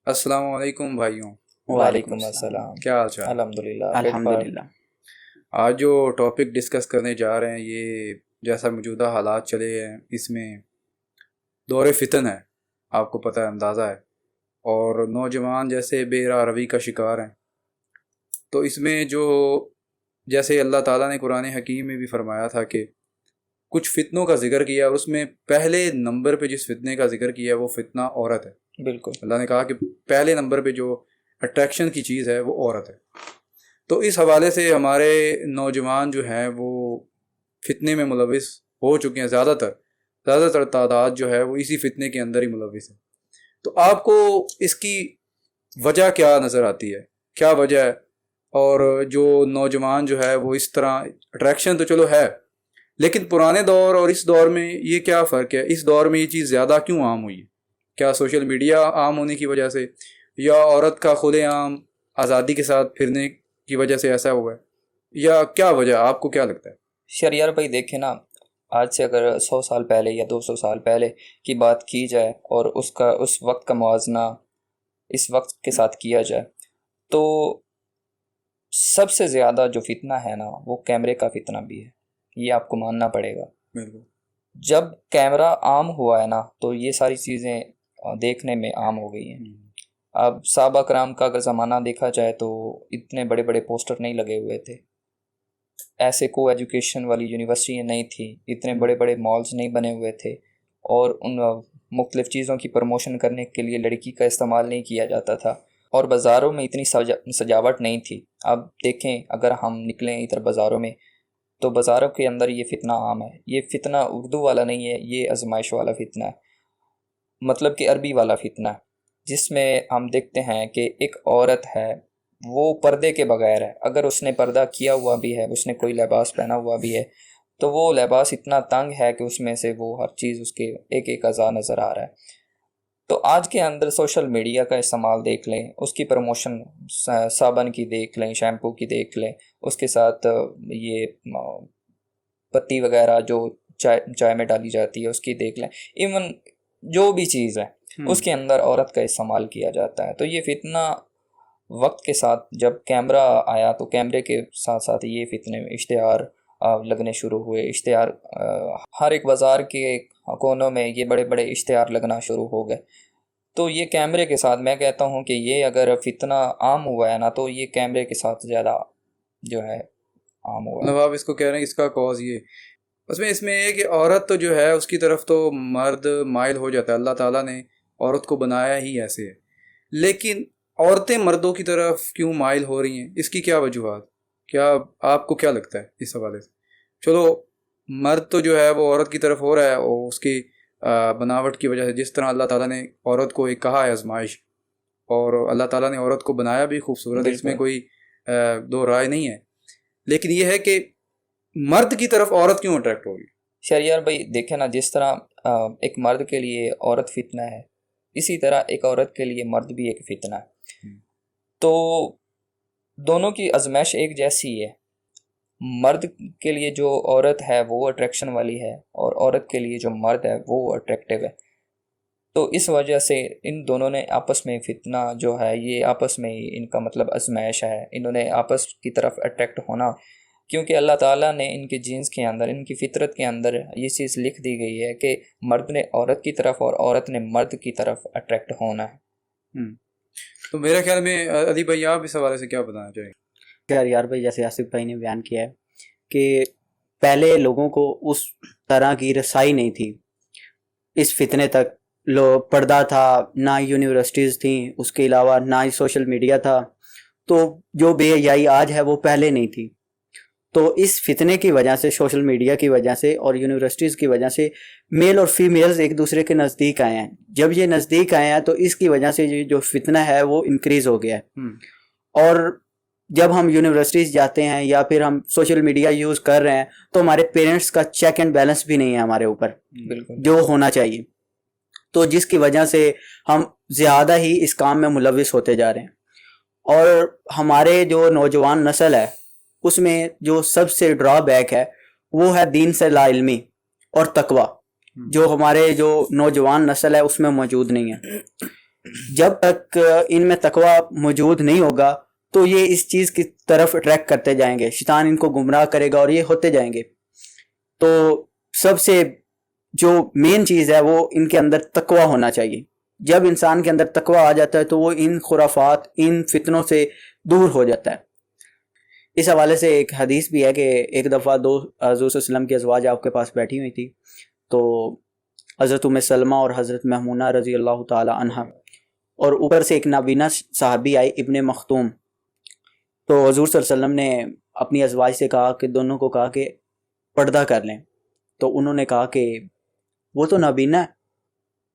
السلام علیکم بھائیوں، وعلیکم السلام۔ کیا حال چال؟ الحمدللہ الحمدللہ۔ آج جو ٹاپک ڈسکس کرنے جا رہے ہیں یہ جیسا موجودہ حالات چلے ہیں اس میں دور فتن ہے، آپ کو پتہ ہے، اندازہ ہے، اور نوجوان جیسے بے راہ روی کا شکار ہیں۔ تو اس میں جو جیسے اللہ تعالیٰ نے قرآن حکیم میں بھی فرمایا تھا کہ کچھ فتنوں کا ذکر کیا، اس میں پہلے نمبر پہ جس فتنے کا ذکر کیا وہ فتنہ عورت ہے۔ بالکل، اللہ نے کہا کہ پہلے نمبر پہ جو اٹریکشن کی چیز ہے وہ عورت ہے۔ تو اس حوالے سے ہمارے نوجوان جو ہیں وہ فتنے میں ملوث ہو چکے ہیں، زیادہ تر تعداد جو ہے وہ اسی فتنے کے اندر ہی ملوث ہے۔ تو آپ کو اس کی وجہ کیا نظر آتی ہے؟ کیا وجہ ہے؟ اور جو نوجوان جو ہے وہ اس طرح، اٹریکشن تو چلو ہے، لیکن پرانے دور اور اس دور میں یہ کیا فرق ہے؟ اس دور میں یہ چیز زیادہ کیوں عام ہوئی ہے؟ کیا سوشل میڈیا عام ہونے کی وجہ سے، یا عورت کا کھلے عام آزادی کے ساتھ پھرنے کی وجہ سے ایسا ہوا ہے، یا کیا وجہ؟ آپ کو کیا لگتا ہے؟ شریار بھائی دیکھیں نا، آج سے اگر 100 سال پہلے یا 200 سال پہلے کی بات کی جائے اور اس وقت کا موازنہ اس وقت کے ساتھ کیا جائے تو سب سے زیادہ جو فتنہ ہے نا وہ کیمرے کا فتنہ بھی ہے، یہ آپ کو ماننا پڑے گا۔ بالکل، جب کیمرہ عام ہوا ہے نا تو یہ ساری چیزیں دیکھنے میں عام ہو گئی ہیں۔ اب صحابہ کرام کا اگر زمانہ دیکھا جائے تو اتنے بڑے بڑے پوسٹر نہیں لگے ہوئے تھے، ایسے کو ایجوکیشن والی یونیورسٹیاں نہیں تھیں، اتنے بڑے بڑے مالز نہیں بنے ہوئے تھے، اور ان مختلف چیزوں کی پروموشن کرنے کے لیے لڑکی کا استعمال نہیں کیا جاتا تھا، اور بازاروں میں اتنی سجاوٹ نہیں تھی۔ اب دیکھیں اگر ہم نکلیں ادھر بازاروں میں تو بازاروں کے اندر یہ فتنہ عام ہے۔ یہ فتنہ اردو والا نہیں ہے، یہ آزمائش والا فتنہ ہے، مطلب کہ عربی والا فتنہ ہے، جس میں ہم دیکھتے ہیں کہ ایک عورت ہے وہ پردے کے بغیر ہے، اگر اس نے پردہ کیا ہوا بھی ہے، اس نے کوئی لباس پہنا ہوا بھی ہے تو وہ لباس اتنا تنگ ہے کہ اس میں سے وہ ہر چیز اس کے ایک ایک اعضاء نظر آ رہا ہے۔ تو آج کے اندر سوشل میڈیا کا استعمال دیکھ لیں، اس کی پروموشن صابن کی دیکھ لیں، شیمپو کی دیکھ لیں، اس کے ساتھ یہ پتی وغیرہ جو چائے میں ڈالی جاتی ہے اس کی دیکھ لیں، ایون جو بھی چیز ہے اس کے اندر عورت کا استعمال کیا جاتا ہے۔ تو یہ فتنہ وقت کے ساتھ جب کیمرہ آیا تو کیمرے کے ساتھ ساتھ یہ فتنے اشتہار لگنے شروع ہوئے، اشتہار ہر ایک بازار کے کونوں میں یہ بڑے بڑے اشتہار لگنا شروع ہو گئے۔ تو یہ کیمرے کے ساتھ میں کہتا ہوں کہ یہ اگر فتنہ عام ہوا ہے نا تو یہ کیمرے کے ساتھ زیادہ جو ہے عام ہوا ہے۔ آپ اس کو کہہ رہے ہیں اس کا کاز یہ اس میں یہ کہ عورت تو جو ہے اس کی طرف تو مرد مائل ہو جاتا ہے، اللہ تعالیٰ نے عورت کو بنایا ہی ایسے ہے، لیکن عورتیں مردوں کی طرف کیوں مائل ہو رہی ہیں؟ اس کی کیا وجوہات؟ کیا آپ کو کیا لگتا ہے اس حوالے سے؟ چلو مرد تو جو ہے وہ عورت کی طرف ہو رہا ہے، اور اس کی بناوٹ کی وجہ سے، جس طرح اللہ تعالیٰ نے عورت کو ایک کہا ہے آزمائش، اور اللہ تعالیٰ نے عورت کو بنایا بھی خوبصورت، اس میں کوئی دو رائے نہیں ہے، لیکن یہ ہے کہ مرد کی طرف عورت کیوں اٹریکٹ ہوگی؟ شہریار بھائی دیکھیں نا، جس طرح ایک مرد کے لیے عورت فتنہ ہے، اسی طرح ایک عورت کے لیے مرد بھی ایک فتنہ ہے۔ تو دونوں کی آزمائش ایک جیسی ہے، مرد کے لیے جو عورت ہے وہ اٹریکشن والی ہے، اور عورت کے لیے جو مرد ہے وہ اٹریکٹیو ہے۔ تو اس وجہ سے ان دونوں نے آپس میں فتنہ جو ہے، یہ آپس میں ان کا مطلب آزمائش ہے، انہوں نے آپس کی طرف اٹریکٹ ہونا، کیونکہ اللہ تعالیٰ نے ان کے جینس کے اندر، ان کی فطرت کے اندر یہ چیز لکھ دی گئی ہے کہ مرد نے عورت کی طرف اور عورت نے مرد کی طرف اٹریکٹ ہونا ہے۔ تو میرے خیال میں علی بھائی آپ اس حوالے سے کیا بتانا چاہیں گے؟ یار بھائی، جیسے آصف بھائی نے بیان کیا ہے کہ پہلے لوگوں کو اس طرح کی رسائی نہیں تھی اس فتنے تک، پردہ تھا، نہ یونیورسٹیز تھیں، اس کے علاوہ نہ ہی سوشل میڈیا تھا، تو جو بے حیائی آج ہے وہ پہلے نہیں تھی۔ تو اس فتنے کی وجہ سے، سوشل میڈیا کی وجہ سے اور یونیورسٹیز کی وجہ سے میل اور فیمیلز ایک دوسرے کے نزدیک آئے ہیں۔ جب یہ نزدیک آئے ہیں تو اس کی وجہ سے یہ جو فتنہ ہے وہ انکریز ہو گیا ہے، اور جب ہم یونیورسٹیز جاتے ہیں یا پھر ہم سوشل میڈیا یوز کر رہے ہیں تو ہمارے پیرنٹس کا چیک اینڈ بیلنس بھی نہیں ہے ہمارے اوپر، بالکل جو ہونا چاہیے، تو جس کی وجہ سے ہم زیادہ ہی اس کام میں ملوث ہوتے جا رہے ہیں۔ اور ہمارے جو نوجوان نسل ہے اس میں جو سب سے ڈرا بیک ہے وہ ہے دین سے لا علمی اور تقوی، جو ہمارے جو نوجوان نسل ہے اس میں موجود نہیں ہے۔ جب تک ان میں تقوی موجود نہیں ہوگا تو یہ اس چیز کی طرف اٹریکٹ کرتے جائیں گے، شیطان ان کو گمراہ کرے گا اور یہ ہوتے جائیں گے. تو سب سے جو مین چیز ہے وہ ان کے اندر تقوی ہونا چاہیے. جب انسان کے اندر تقوی آ جاتا ہے تو وہ ان خرافات، ان فتنوں سے دور ہو جاتا ہے. اس حوالے سے ایک حدیث بھی ہے کہ ایک دفعہ دو حضور صلی اللہ علیہ وسلم کی ازواج آپ کے پاس بیٹھی ہوئی تھی، تو حضرت ام سلمہ اور حضرت محمونہ رضی اللہ تعالی عنہ، اور اوپر سے ایک نابینا صحابی آئے ابن مختوم. تو حضور صلی اللہ علیہ وسلم نے اپنی ازواج سے کہا کہ دونوں کو کہا کہ پردہ کر لیں. تو انہوں نے کہا کہ وہ تو نابینا ہے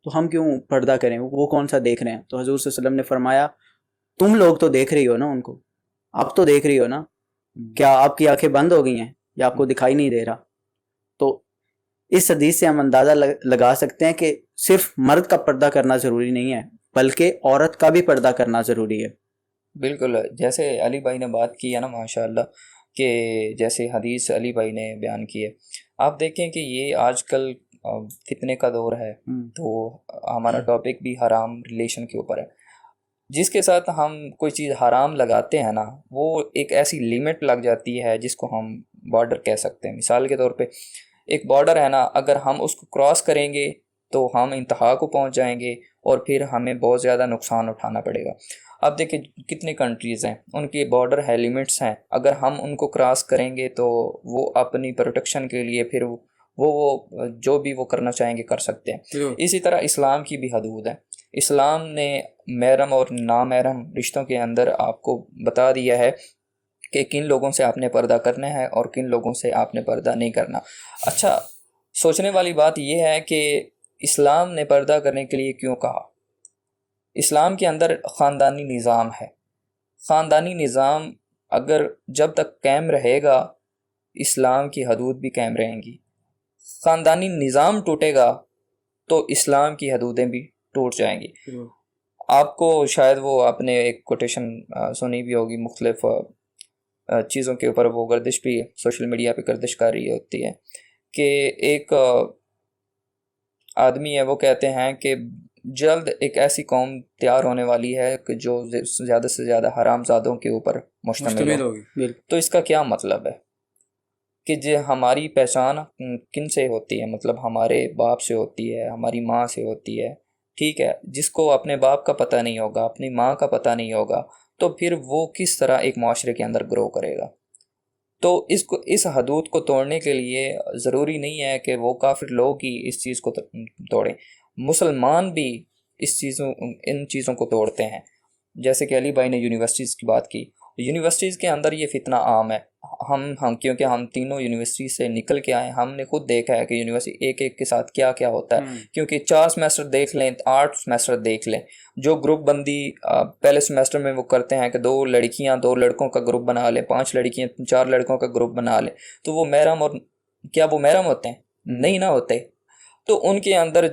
تو ہم کیوں پردہ کریں، وہ کون سا دیکھ رہے ہیں. تو حضور صلی اللہ علیہ وسلم نے فرمایا تم لوگ تو دیکھ رہی ہو نا ان کو، آپ تو دیکھ رہی ہو نا، کیا آپ کی آنکھیں بند ہو گئی ہیں یا آپ کو دکھائی نہیں دے رہا. تو اس حدیث سے ہم اندازہ لگا سکتے ہیں کہ صرف مرد کا پردہ کرنا ضروری نہیں ہے بلکہ عورت کا بھی پردہ کرنا ضروری ہے. بالکل، جیسے علی بھائی نے بات کی ہے نا ماشاء اللہ، کہ جیسے حدیث علی بھائی نے بیان کی ہے، آپ دیکھیں کہ یہ آج کل فتنے کا دور ہے. تو ہمارا ٹاپک بھی حرام ریلیشن کے اوپر ہے. جس کے ساتھ ہم کوئی چیز حرام لگاتے ہیں نا، وہ ایک ایسی لیمٹ لگ جاتی ہے جس کو ہم بارڈر کہہ سکتے ہیں. مثال کے طور پہ ایک بارڈر ہے نا، اگر ہم اس کو کراس کریں گے تو ہم انتہا کو پہنچ جائیں گے اور پھر ہمیں بہت زیادہ نقصان اٹھانا پڑے گا. اب دیکھیں کتنی کنٹریز ہیں، ان کی بارڈر ہے، لیمٹس ہیں، اگر ہم ان کو کراس کریں گے تو وہ اپنی پروٹیکشن کے لیے پھر وہ جو بھی وہ کرنا چاہیں گے کر سکتے ہیں. اسی طرح اسلام کی بھی حدود ہے. اسلام نے محرم اور نامحرم رشتوں کے اندر آپ کو بتا دیا ہے کہ کن لوگوں سے آپ نے پردہ کرنا ہے اور کن لوگوں سے آپ نے پردہ نہیں کرنا. اچھا، سوچنے والی بات یہ ہے کہ اسلام نے پردہ کرنے کے لیے کیوں کہا؟ اسلام کے اندر خاندانی نظام ہے. خاندانی نظام اگر جب تک قائم رہے گا، اسلام کی حدود بھی قائم رہیں گی. خاندانی نظام ٹوٹے گا تو اسلام کی حدودیں بھی ٹوٹ جائیں گی. آپ کو شاید وہ آپ نے ایک کوٹیشن سنی بھی ہوگی، مختلف چیزوں کے اوپر وہ گردش بھی سوشل میڈیا پہ گردش کر رہی ہوتی ہے، کہ ایک آدمی ہے، وہ کہتے ہیں کہ جلد ایک ایسی قوم تیار ہونے والی ہے کہ جو زیادہ سے زیادہ حرام زادوں کے اوپر مشتمل ہوگی. تو اس کا کیا مطلب ہے کہ ہماری پہچان کن سے ہوتی ہے؟ مطلب ہمارے باپ سے ہوتی ہے، ہماری ماں سے ہوتی ہے. ٹھیک ہے، جس کو اپنے باپ کا پتہ نہیں ہوگا، اپنی ماں کا پتہ نہیں ہوگا، تو پھر وہ کس طرح ایک معاشرے کے اندر گرو کرے گا؟ تو اس حدود کو توڑنے کے لیے ضروری نہیں ہے کہ وہ کافر لوگ ہی اس چیز کو توڑیں، مسلمان بھی ان چیزوں کو توڑتے ہیں. جیسے کہ علی بھائی نے یونیورسٹیز کی بات کی، یونیورسٹیز کے اندر یہ فتنہ عام ہے. ہم کیونکہ ہم تینوں یونیورسٹی سے نکل کے آئے، ہم نے خود دیکھا ہے کہ یونیورسٹی ایک کے ساتھ کیا کیا ہوتا ہے. کیونکہ 4 سیمیسٹر دیکھ لیں، 8 سیمیسٹر دیکھ لیں، جو گروپ بندی پہلے سیمیسٹر میں وہ کرتے ہیں کہ 2 لڑکیاں 2 لڑکوں کا گروپ بنا لیں، 5 لڑکیاں 4 لڑکوں کا گروپ بنا لیں، تو وہ محرم، اور کیا وہ محرم ہوتے ہیں؟ نہیں نہ ہوتے. تو ان کے اندر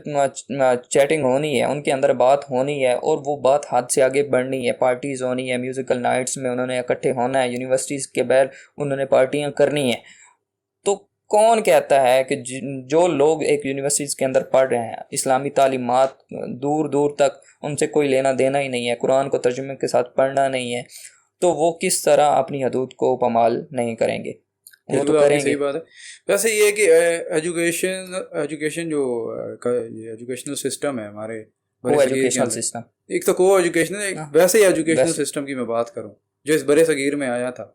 چیٹنگ ہونی ہے، ان کے اندر بات ہونی ہے، اور وہ بات حد سے آگے بڑھنی ہے، پارٹیز ہونی ہے، میوزیکل نائٹس میں انہوں نے اکٹھے ہونا ہے، یونیورسٹیز کے باہر انہوں نے پارٹیاں کرنی ہیں. تو کون کہتا ہے کہ جو لوگ ایک یونیورسٹیز کے اندر پڑھ رہے ہیں، اسلامی تعلیمات دور دور تک ان سے کوئی لینا دینا ہی نہیں ہے، قرآن کو ترجمے کے ساتھ پڑھنا نہیں ہے، تو وہ کس طرح اپنی حدود کو پامال نہیں کریں گے؟ وہ تو کریں گے. صحیح بات ہے. ویسے یہ ہے کہ ایجوکیشن جو ایجوکیشنل سسٹم ہے ہمارے ایجوکیشنل سسٹم، ایک تو کو ایجوکیشن ہے، ویسے ہی ایجوکیشنل سسٹم کی میں بات کروں جو اس برے صغیر میں آیا تھا،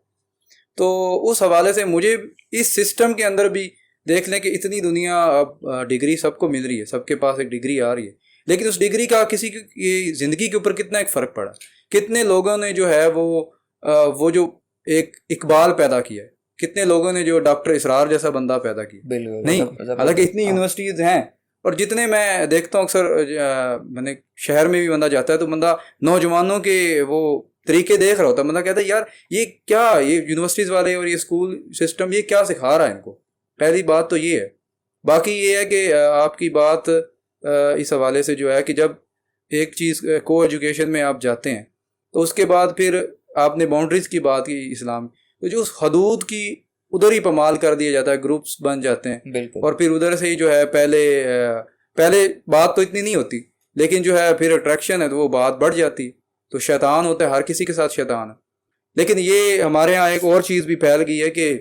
تو اس حوالے سے مجھے اس سسٹم کے اندر بھی دیکھ لیں کہ اتنی دنیا اب ڈگری سب کو مل رہی ہے، سب کے پاس ایک ڈگری آ رہی ہے، لیکن اس ڈگری کا کسی کی زندگی کے اوپر کتنا ایک فرق پڑا. کتنے لوگوں نے جو ہے وہ جو ایک اقبال پیدا کیا ہے، کتنے لوگوں نے جو ڈاکٹر اسرار جیسا بندہ پیدا کیا. نہیں، حالانکہ اتنی یونیورسٹیز ہیں، اور جتنے میں دیکھتا ہوں اکثر میں نے شہر میں بھی بندہ جاتا ہے تو بندہ نوجوانوں کے وہ طریقے دیکھ رہا ہوتا ہے، بندہ کہتا ہے یار یہ کیا، یہ یونیورسٹیز والے اور یہ اسکول سسٹم یہ کیا سکھا رہا ہے ان کو. پہلی بات تو یہ ہے. باقی یہ ہے کہ آپ کی بات اس حوالے سے جو ہے کہ جب ایک چیز کو ایجوکیشن میں آپ جاتے ہیں تو اس کے بعد پھر آپ نے باؤنڈریز کی بات کی اسلام، تو جو اس حدود کی ادھر ہی پامال کر دیا جاتا ہے، گروپس بن جاتے ہیں. بالکل. اور پھر ادھر سے ہی جو ہے پہلے بات تو اتنی نہیں ہوتی، لیکن جو ہے پھر اٹریکشن ہے تو وہ بات بڑھ جاتی. تو شیطان ہوتا ہے, ہر کسی کے ساتھ شیطان ہے. لیکن یہ ہمارے ہاں ایک اور چیز بھی پھیل گئی ہے کہ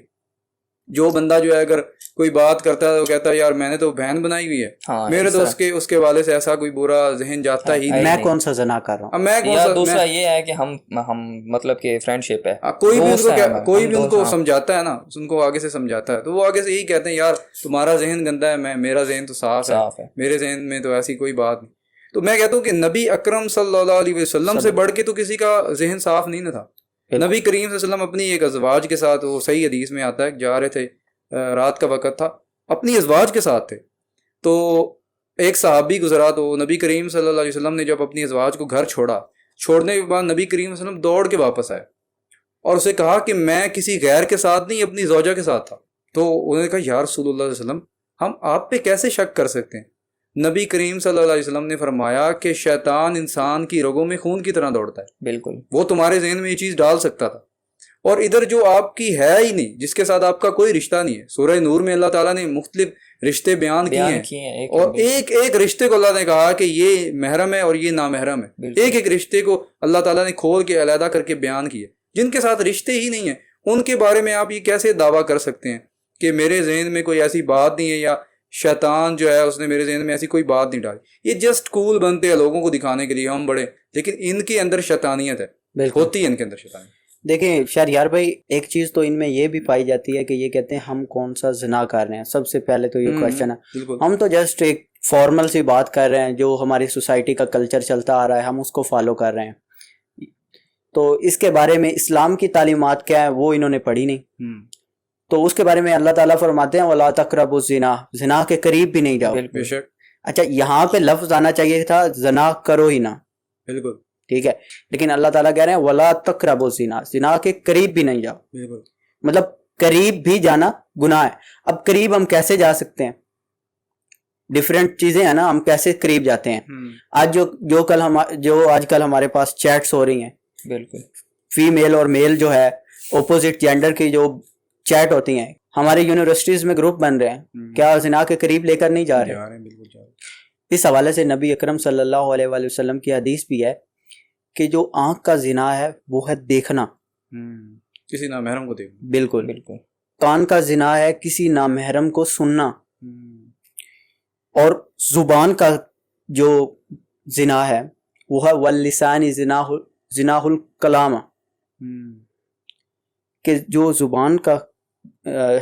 جو بندہ جو ہے اگر کوئی بات کرتا ہے تو کہتا ہے یار میں نے تو بہن بنائی ہوئی ہے, ہاں میرے تو اس کے والے سے ایسا کوئی برا ذہن جاتا ہی نہیں. میں کون سا زنا کر رہا ہوں. اب میں کون یا سا, دوسرا یہ ہے کہ ہم مطلب کہ فرینڈ شپ ہے, کوئی بھی ان دوست ہیں کو ہم، کوئی ہم بھی ان دوست، کو ہاں، سمجھاتا ہے نا, ان کو آگے سے سمجھاتا ہے تو وہ آگے سے یہی کہتے ہیں یار تمہارا ذہن گندا ہے, میرا ذہن تو صاف ہے, میرے ذہن میں تو ایسی کوئی بات نہیں. تو میں کہتا ہوں کہ نبی اکرم صلی اللہ علیہ وسلم سے بڑھ کے تو کسی کا ذہن صاف نہیں نہ تھا. نبی کریم صلی اللہ علیہ وسلم اپنی ایک ازواج کے ساتھ, وہ صحیح حدیث میں آتا ہے, جا رہے تھے, رات کا وقت تھا, اپنی ازواج کے ساتھ تھے. تو ایک صحابی گزرا, تو نبی کریم صلی اللہ علیہ وسلم نے جب اپنی ازواج کو گھر چھوڑنے کے بعد نبی کریم صلی اللہ علیہ وسلم دوڑ کے واپس آئے اور اسے کہا کہ میں کسی غیر کے ساتھ نہیں, اپنی زوجہ کے ساتھ تھا. تو انہوں نے کہا یا رسول اللہ علیہ وسلم ہم آپ پہ کیسے شک کر سکتے ہیں؟ نبی کریم صلی اللہ علیہ وسلم نے فرمایا کہ شیطان انسان کی رگوں میں خون کی طرح دوڑتا ہے, بالکل وہ تمہارے ذہن میں یہ چیز ڈال سکتا تھا. اور ادھر جو آپ کی ہے ہی نہیں, جس کے ساتھ آپ کا کوئی رشتہ نہیں ہے, سورہ نور میں اللہ تعالیٰ نے مختلف رشتے بیان کیے ہیں, اور ایک ایک رشتے کو اللہ نے کہا کہ یہ محرم ہے اور یہ نامحرم ہے. ایک ایک رشتے کو اللہ تعالیٰ نے کھول کے علیحدہ کر کے بیان کیے. جن کے ساتھ رشتے ہی نہیں ہیں ان کے بارے میں آپ یہ کیسے دعویٰ کر سکتے ہیں کہ میرے ذہن میں کوئی ایسی بات نہیں ہے, یا شیطان جو ہے اس نے میرے ذہن میں ایسی کوئی بات نہیں ڈالی. یہ جسٹ کول بنتے ہیں لوگوں کو دکھانے کے لیے ہم بڑے, لیکن ان کے اندر شیطانیت ہے, ہوتی ہے ان کے اندر شیطانیت. دیکھیں شہریار بھائی, ایک چیز تو ان میں یہ بھی پائی جاتی ہے کہ یہ کہتے ہیں ہم کون سا زنا کر رہے ہیں. سب سے پہلے تو یہ کوشچن ہے, ہم تو جسٹ ایک فارمل سی بات کر رہے ہیں, جو ہماری سوسائٹی کا کلچر چلتا آ رہا ہے ہم اس کو فالو کر رہے ہیں. تو اس کے بارے میں اسلام کی تعلیمات کیا ہے وہ انہوں نے پڑھی نہیں. تو اس کے بارے میں اللہ تعالیٰ فرماتے ہیں وَلَا تَقْرَبُوا الزِّنَا, زنا کے قریب بھی نہیں جاؤ. بے شک. اچھا یہاں پہ لفظ آنا چاہیے تھا زنا کرو ہی نہ, بالکل ٹھیک ہے, لیکن اللہ تعالیٰ کہہ رہے ہیں وَلَا تَقْرَبُوا الزِّنَا, زنا کے قریب بھی نہیں جاؤ. بالکل, مطلب قریب بھی جانا گناہ ہے. اب قریب ہم کیسے جا سکتے ہیں؟ ڈیفرنٹ چیزیں ہیں نا, ہم کیسے قریب جاتے ہیں. آج جو آج کل ہمارے پاس چیٹس ہو رہی ہیں, بالکل فیمیل اور میل جو ہے اپوزٹ جینڈر کی جو چیٹ ہوتی ہیں, ہمارے یونیورسٹیز میں گروپ بن رہے ہیں, کیا زنا کے قریب لے کر نہیں جا رہے؟ اس حوالے سے نبی اکرم صلی اللہ علیہ وآلہ وسلم کی حدیث بھی ہے کہ جو آنکھ کا زنا ہے وہ ہے دیکھنا, کسی نامحرم کو دیکھنا. بالکل بالکل. کان کا زنا ہے کسی نامحرم کو سننا, اور زبان کا جو زنا ہے وہ ہے واللسان زنا الکلام, کہ جو زبان کا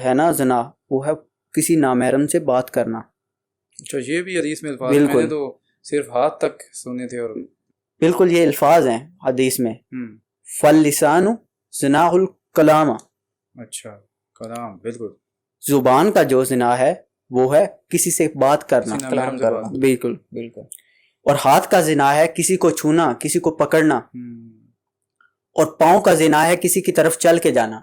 ہے نا زنا وہ ہے کسی نامحرم سے بات کرنا. اچھا یہ بھی حدیث میں الفاظ, میں نے تو صرف ہاتھ تک سنے تھے. اور بالکل یہ الفاظ ہیں حدیث میں, فاللسان زنا الکلام. اچھا کلام, بالکل. زبان کا جو زنا ہے وہ ہے کسی سے بات کرنا, کلام کرنا. بالکل بالکل. اور ہاتھ کا زنا ہے کسی کو چھونا, کسی کو پکڑنا. اور پاؤں کا زنا ہے کسی کی طرف چل کے جانا,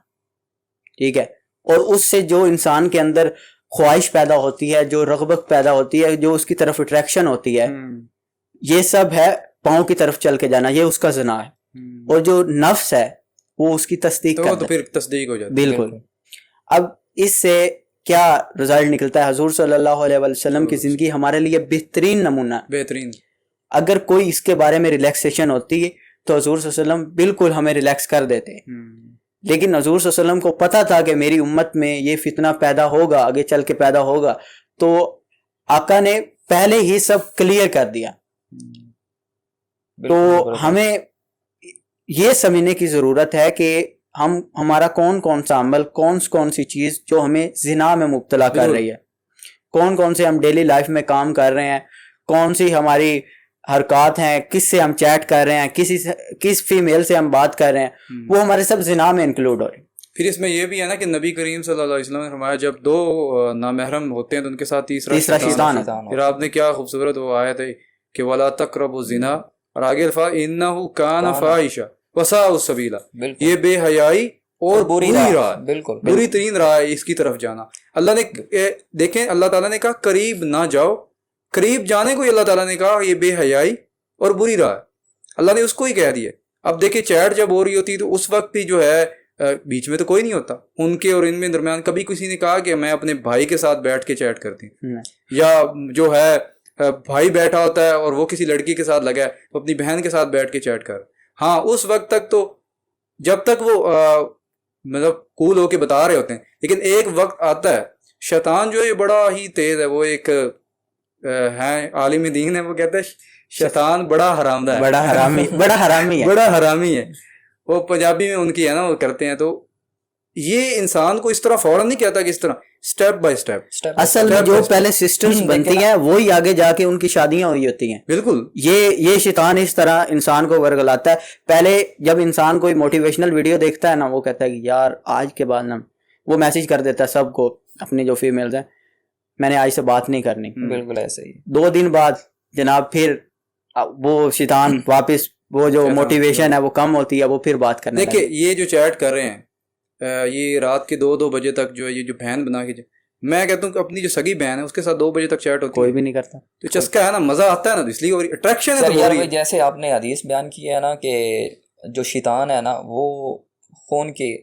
ٹھیک ہے. اور اس سے جو انسان کے اندر خواہش پیدا ہوتی ہے, جو رغبت پیدا ہوتی ہے, جو اس کی طرف اٹریکشن ہوتی ہے, یہ سب ہے پاؤں کی طرف چل کے جانا, یہ اس کا زنا ہے. اور جو نفس ہے وہ اس کی تصدیق کرتا ہے, تو پھر تصدیق ہو جاتی ہے. بالکل. اب اس سے کیا رزلٹ نکلتا ہے؟ حضور صلی اللہ علیہ وسلم کی زندگی ہمارے لیے بہترین نمونہ, بہترین. اگر کوئی اس کے بارے میں ریلیکسیشن ہوتی ہے تو حضور صلی اللہ علیہ وسلم بالکل ہمیں ریلیکس کر دیتے. لیکن حضور صلی اللہ علیہ وسلم کو پتا تھا کہ میری امت میں یہ فتنہ پیدا ہوگا, آگے چل کے پیدا ہوگا, تو آقا نے پہلے ہی سب کلیئر کر دیا. تو ہمیں یہ سمجھنے کی ضرورت ہے کہ ہمارا کون سا عمل, کون سی چیز جو ہمیں زنا میں مبتلا کر رہی ہے, کون سے ہم ڈیلی لائف میں کام کر رہے ہیں, کون سی ہماری حرکات ہیں, کس سے ہم چیٹ کر رہے ہیں, کس فیمیل سے ہم بات کر رہے ہیں, وہ ہمارے سب زنا میں انکلوڈ ہو رہے ہیں. پھر اس میں یہ بھی ہے نا کہ نبی کریم صلی اللہ علیہ وسلم نے فرمایا جب دو نامحرم ہوتے ہیں تو ان کے ساتھ تیسرا شیطان ہے. پھر آپ نے کیا خوبصورت وہ آیت ہے کہ وَلَا تَقْرَبُوا الزِّنَا, اور آگے الفاظ إِنَّهُ كَانَ فَاحِشًا وَسَاءَ السَّبِيلَ, یہ بے حیائی اور بری راہ, بالکل بری ترین راہ ہے اس کی طرف جانا. اللہ نے دیکھیں, اللہ تعالیٰ نے کہا قریب نہ جاؤ, قریب جانے کو ہی اللہ تعالیٰ نے کہا یہ بے حیائی اور بری راہ ہے, اللہ نے اس کو ہی کہہ دیا. اب دیکھیں چیٹ جب ہو رہی ہوتی تو اس وقت بھی جو ہے بیچ میں تو کوئی نہیں ہوتا, ان کے اور ان میں درمیان کبھی کسی نے کہا کہ میں اپنے بھائی کے ساتھ بیٹھ کے چیٹ کرتی ہوں, یا جو ہے بھائی بیٹھا ہوتا ہے اور وہ کسی لڑکی کے ساتھ لگا ہے تو اپنی بہن کے ساتھ بیٹھ کے چیٹ کر. ہاں اس وقت تک تو جب تک وہ مطلب کول ہو کے بتا رہے ہوتے ہیں, لیکن ایک وقت آتا ہے شیطان جو ہے یہ بڑا ہی تیز ہے. وہ ایک ہے عالم دین ہے, وہ کہتا ہے شیطان بڑا حرامدہ ہے, بڑا حرامی ہے. بڑا حرامی ہے. وہ پنجابی میں ان کی ہے نا, وہ کرتے ہیں. تو یہ انسان کو اس طرح فوراً نہیں کہتا کہ اس طرح اسٹیپ بائی اسٹیپ. اصل میں جو پہلے سسٹرز بنتی ہیں وہی آگے جا کے ان کی شادیاں ہوئی ہوتی ہیں. بالکل یہ شیطان اس طرح انسان کو ورگلاتا ہے. پہلے جب انسان کوئی موٹیویشنل ویڈیو دیکھتا ہے نا, وہ کہتا ہے کہ یار آج کے بعد نا, وہ میسج کر دیتا ہے سب کو, اپنی جو فیمیلز ہیں, میں نے آج سے بات نہیں کرنی. بالکل ایسے ہی. 2 دن بعد جناب پھر وہ شیطان واپس, وہ جو موٹیویشن ہے وہ کم ہوتی ہے, وہ پھر بات کرنے لگتا ہے. دیکھیں یہ جو چیٹ کر رہے ہیں یہ رات کے 2 بجے تک جو ہے, یہ جو بہن بنا کے, میں کہتا ہوں کہ اپنی جو سگی بہن ہے اس کے ساتھ 2 بجے تک چیٹ ہوتی ہے, کوئی بھی نہیں کرتا. تو چسکا ہے نا, مزہ آتا ہے نا, اس لیے اٹریکشن ہے. یار جیسے آپ نے حدیث بیان کی ہے نا کہ جو شیطان ہے نا وہ خون کے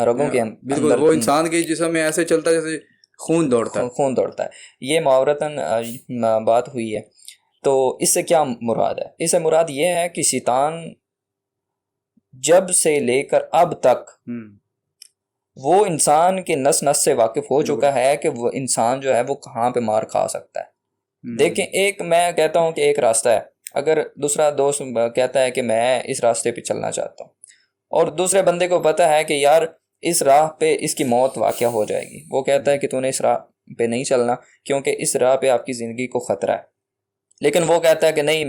رگوں کے بالکل وہ انسان کے جسم میں ایسے چلتا ہے جیسے خون دوڑتا ہے. یہ معاورتاً بات ہوئی ہے. تو اس سے کیا مراد ہے؟ اس سے مراد یہ ہے کہ شیطان جب سے لے کر اب تک وہ انسان کے نس نس سے واقف ہو چکا ہے کہ وہ انسان جو ہے وہ کہاں پہ مار کھا سکتا ہے. دیکھیں ایک میں کہتا ہوں کہ ایک راستہ ہے, اگر دوسرا دوست کہتا ہے کہ میں اس راستے پہ چلنا چاہتا ہوں, اور دوسرے بندے کو پتہ ہے کہ یار اس راہ پہ اس کی موت واقع ہو جائے گی, وہ کہتا ہے کہ تو نے اس راہ پہ نہیں چلنا کیونکہ اس راہ پہ آپ کی زندگی کو خطرہ ہے, لیکن وہ کہتا ہے کہ نہیں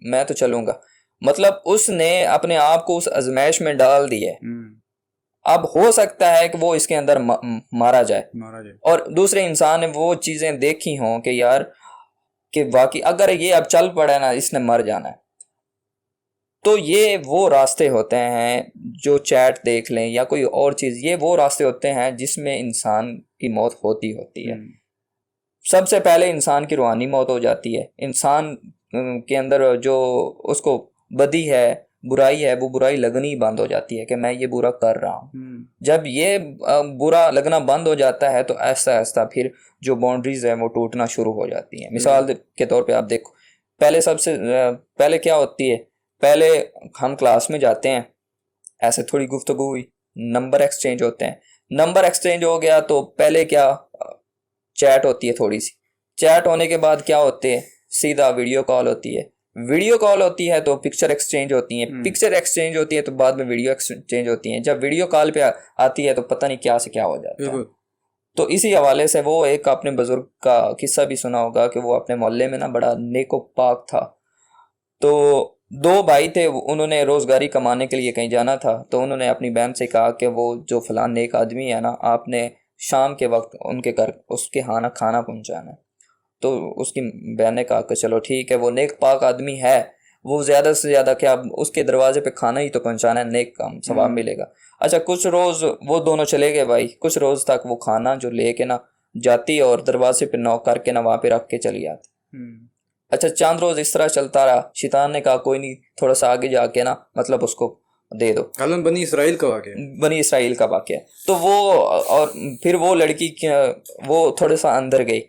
میں تو چلوں گا. مطلب اس نے اپنے آپ کو اس آزمائش میں ڈال دی ہے. اب ہو سکتا ہے کہ وہ اس کے اندر مارا جائے, اور دوسرے انسان نے وہ چیزیں دیکھی ہوں کہ یار کہ واقعی اگر یہ اب چل پڑے نا اس نے مر جانا ہے. تو یہ وہ راستے ہوتے ہیں جو چیٹ دیکھ لیں یا کوئی اور چیز, یہ وہ راستے ہوتے ہیں جس میں انسان کی موت ہوتی ہے. سب سے پہلے انسان کی روحانی موت ہو جاتی ہے. انسان کے اندر جو اس کو بدی ہے, برائی ہے, وہ برائی لگنی بند ہو جاتی ہے کہ میں یہ برا کر رہا ہوں. جب یہ برا لگنا بند ہو جاتا ہے تو ایسا ایسا پھر جو باؤنڈریز ہیں وہ ٹوٹنا شروع ہو جاتی ہیں. مثال کے طور پہ آپ دیکھو, پہلے سب سے پہلے کیا ہوتی ہے, پہلے ہم کلاس میں جاتے ہیں, ایسے تھوڑی گفتگو ہوئی, نمبر ایکسچینج ہوتے ہیں. نمبر ایکسچینج ہو گیا تو پہلے کیا چیٹ ہوتی ہے, تھوڑی سی چیٹ ہونے کے بعد کیا ہوتے ہے, سیدھا ویڈیو کال ہوتی ہے. ویڈیو کال ہوتی ہے تو پکچر ایکسچینج ہوتی ہیں, پکچر ایکسچینج ہوتی ہے تو بعد میں ویڈیو ایکسچینج ہوتی ہیں. جب ویڈیو کال پہ آتی ہے تو پتہ نہیں کیا سے کیا ہو جاتا ہے. تو اسی حوالے سے وہ ایک آپ نے بزرگ کا قصہ بھی سنا ہوگا کہ وہ اپنے محلے میں نا بڑا نیک و پاک تھا. تو 2 بھائی تھے, انہوں نے روزگاری کمانے کے لیے کہیں جانا تھا, تو انہوں نے اپنی بہن سے کہا کہ وہ جو فلاں نیک آدمی ہے نا, آپ نے شام کے وقت ان کے گھر اس کے ہاں کھانا پہنچانا ہے. تو اس کی بہن نے کہا کہ چلو ٹھیک ہے, وہ نیک پاک آدمی ہے, وہ زیادہ سے زیادہ کیا اس کے دروازے پہ کھانا ہی تو پہنچانا ہے, نیک کام ثواب ملے گا. اچھا کچھ روز وہ دونوں چلے گئے بھائی, کچھ روز تک وہ کھانا جو لے کے نا جاتی اور دروازے پہ نوک کر کے نا وہاں پہ رکھ کے چلی آتی. اچھا چاند روز اس طرح چلتا رہا. شیطان نے کہا کوئی نہیں, تھوڑا سا آگے جا کے نا مطلب اس کو دے دو. بنی اسرائیل کا واقعہ, بنی اسرائیل کا واقعہ. تو وہ اور پھر وہ لڑکی وہ تھوڑا سا اندر گئی.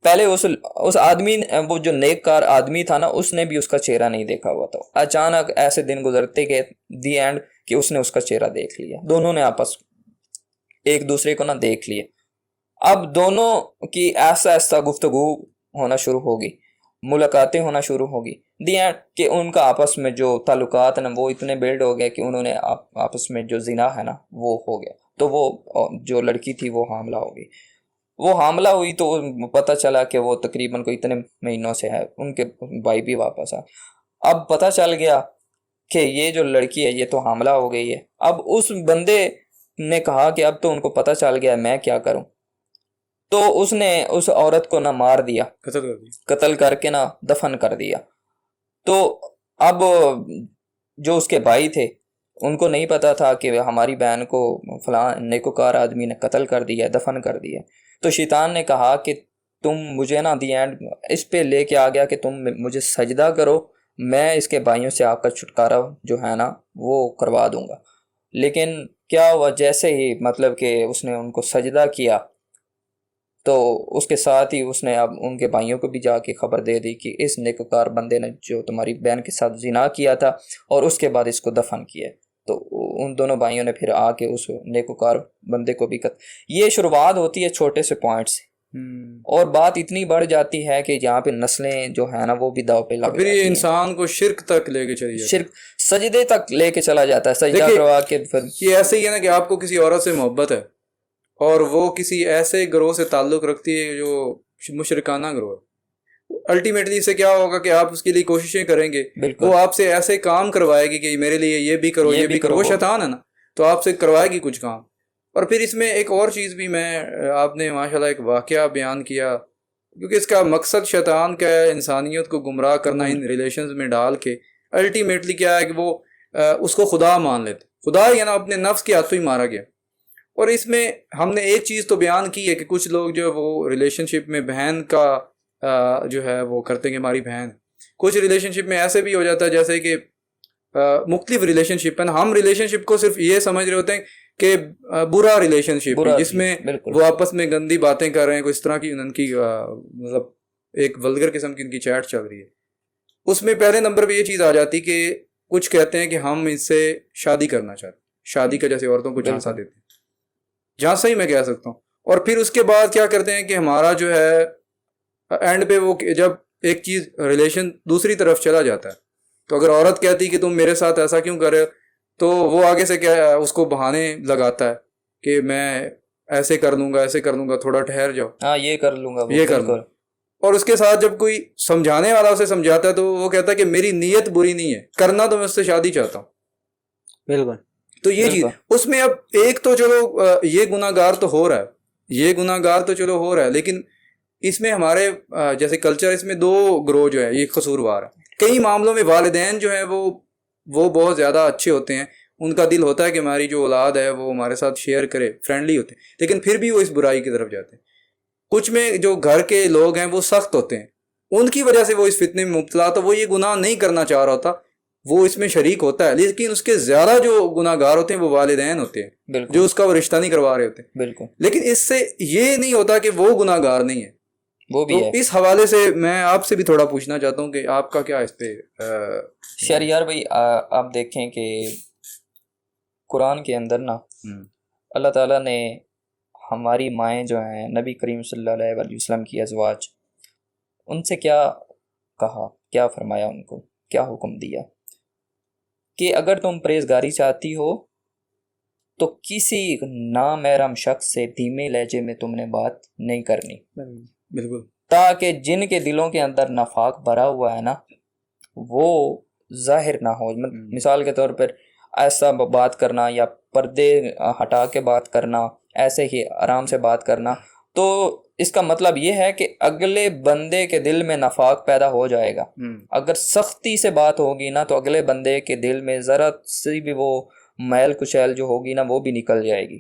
پہلے اس آدمی, وہ جو نیک کار آدمی تھا نا, اس نے بھی اس کا چہرہ نہیں دیکھا ہوا تھا. اچانک ایسے دن گزرتے گئے دی اینڈ کہ اس نے اس کا چہرہ دیکھ لیا. دونوں نے آپس ایک دوسرے کو نہ دیکھ لیے. اب دونوں کی ایسا ایسا گفتگو ہونا شروع ہوگی, ملاقاتیں ہونا شروع ہوگی. دی اینڈ کہ ان کا آپس میں جو تعلقات نا وہ اتنے بلڈ ہو گئے کہ انہوں نے آپس میں جو زنا ہے نا وہ ہو گیا. تو وہ جو لڑکی تھی وہ حاملہ ہو گئی. وہ حاملہ ہوئی تو پتہ چلا کہ وہ تقریباً کوئی اتنے مہینوں سے ہے. ان کے بھائی بھی واپس آئے. اب پتہ چل گیا کہ یہ جو لڑکی ہے یہ تو حاملہ ہو گئی ہے. اب اس بندے نے کہا کہ اب تو ان کو پتہ چل گیا میں کیا کروں. تو اس نے اس عورت کو نہ مار دیا, قتل کر کے نہ دفن کر دیا. تو اب جو اس کے بھائی تھے ان کو نہیں پتا تھا کہ ہماری بہن کو فلاں نیکوکار آدمی نے قتل کر دیا, دفن کر دیا. تو شیطان نے کہا کہ تم مجھے نا دی اینڈ اس پہ لے کے آ گیا کہ تم مجھے سجدہ کرو, میں اس کے بھائیوں سے آپ کا چھٹکارا جو ہے نا وہ کروا دوں گا. لیکن کیا ہوا, جیسے ہی مطلب کہ اس نے ان کو سجدہ کیا تو اس کے ساتھ ہی اس نے اب ان کے بھائیوں کو بھی جا کے خبر دے دی کہ اس نیکوکار بندے نے جو تمہاری بہن کے ساتھ زنا کیا تھا اور اس کے بعد اس کو دفن کیا. تو ان دونوں بھائیوں نے پھر آ کے اس نیکوکار بندے کو بھی یہ شروعات ہوتی ہے چھوٹے سے پوائنٹ سے، اور بات اتنی بڑھ جاتی ہے کہ یہاں پہ نسلیں جو ہے نا وہ بھی داؤ پہ لگ پھر یہ جاتی ہیں. انسان کو شرک تک لے کے چلی جاتی ہے. شرک سجدے تک لے کے چلا جاتا ہے، سجدہ دیکھیے، کروا کے پھر یہ ایسے ہی ہے نا کہ آپ کو کسی عورت سے محبت ہے اور وہ کسی ایسے گروہ سے تعلق رکھتی ہے جو مشرکانہ گروہ ہے. الٹیمیٹلی اس سے کیا ہوگا کہ آپ اس کے لیے کوششیں کریں گے، بالکل وہ آپ سے ایسے کام کروائے گی کہ میرے لیے یہ بھی کرو، یہ بھی کرو. وہ شیطان ہے نا، تو آپ سے کروائے گی کچھ کام. اور پھر اس میں ایک اور چیز بھی آپ نے ماشاءاللہ ایک واقعہ بیان کیا، کیونکہ اس کا مقصد شیطان کا ہے انسانیت کو گمراہ کرنا ان ریلیشنز میں ڈال کے. الٹیمیٹلی کیا ہے کہ وہ اس کو خدا مان لیتے. خدا ہی ہے نا، اپنے نفس کے ہاتھوں ہی مارا گیا. اور اس میں ہم نے ایک چیز تو بیان کی ہے کہ کچھ لوگ جو وہ ریلیشن شپ میں بہن کا جو ہے وہ کرتے ہیں کہ ہماری بہن. کچھ ریلیشن شپ میں ایسے بھی ہو جاتا ہے جیسے کہ مختلف ریلیشن شپ ہے نا، ہم ریلیشن شپ کو صرف یہ سمجھ رہے ہوتے ہیں کہ برا ریلیشن شپ جس میں وہ آپس میں گندی باتیں کر رہے ہیں، کوئی اس طرح کی ان کی مطلب ایک ولگر قسم کی ان کی چیٹ چل رہی ہے. اس میں پہلے نمبر پہ یہ چیز آ جاتی کہ کچھ کہتے ہیں کہ ہم اس سے شادی کرنا چاہتے ہیں، شادی کا جیسے عورتوں کو جھانسا دیتے ہیں، جھانسا ہی میں کہہ سکتا ہوں. اور پھر اس کے بعد کیا کرتے ہیں کہ ہمارا جو ہے اینڈ پہ وہ جب ایک چیز ریلیشن دوسری طرف چلا جاتا ہے تو اگر عورت کہتی کہ تم میرے ساتھ ایسا کیوں کر رہے ہو، تو وہ آگے سے کیا اس کو بہانے لگاتا ہے کہ میں ایسے کر لوں گا، ایسے کر لوں گا، تھوڑا ٹھہر جاؤ، ہاں یہ کر لوں گا، یہ کر لوں گا. اور اس کے ساتھ جب کوئی سمجھانے والا اسے سمجھاتا ہے تو وہ کہتا ہے کہ میری نیت بری نہیں ہے، کرنا تو میں اس سے شادی چاہتا ہوں. بالکل. تو یہ چیز اس میں اب ایک تو چلو یہ گناہ گار تو ہو رہا ہے، یہ گناہ گار تو چلو ہو رہا ہے، لیکن اس میں ہمارے جیسے کلچر اس میں دو گروہ جو ہے یہ قصوروار ہے. کئی معاملوں میں والدین جو ہیں وہ بہت زیادہ اچھے ہوتے ہیں، ان کا دل ہوتا ہے کہ ہماری جو اولاد ہے وہ ہمارے ساتھ شیئر کرے، فرینڈلی ہوتے ہیں، لیکن پھر بھی وہ اس برائی کی طرف جاتے ہیں. کچھ میں جو گھر کے لوگ ہیں وہ سخت ہوتے ہیں، ان کی وجہ سے وہ اس فتنے میں مبتلا، تو وہ یہ گناہ نہیں کرنا چاہ رہا ہوتا، وہ اس میں شریک ہوتا ہے، لیکن اس کے زیادہ جو گناہ گار ہوتے ہیں وہ والدین ہوتے ہیں جو اس کا وہ رشتہ نہیں کروا رہے ہوتے. بالکل. لیکن اس سے یہ نہیں ہوتا کہ وہ گناہ گار نہیں ہے، وہ بھی ہے. اس حوالے سے میں آپ سے بھی تھوڑا پوچھنا چاہتا ہوں کہ آپ کا کیا اس پہ شہریار بھائی آپ دیکھیں کہ قرآن کے اندر نا اللہ تعالیٰ نے ہماری مائیں جو ہیں نبی کریم صلی اللہ علیہ وسلم کی ازواج، ان سے کیا کہا، کیا فرمایا، ان کو کیا حکم دیا کہ اگر تم پرہیزگاری چاہتی ہو تو کسی نامحرم شخص سے دھیمے لہجے میں تم نے بات نہیں کرنی. بالکل. تاکہ جن کے دلوں کے اندر نفاق بھرا ہوا ہے نا وہ ظاہر نہ ہو. مثال کے طور پر ایسا بات کرنا یا پردے ہٹا کے بات کرنا، ایسے ہی آرام سے بات کرنا، تو اس کا مطلب یہ ہے کہ اگلے بندے کے دل میں نفاق پیدا ہو جائے گا. اگر سختی سے بات ہوگی نا تو اگلے بندے کے دل میں ذرا سی بھی وہ میل کچیل جو ہوگی نا وہ بھی نکل جائے گی.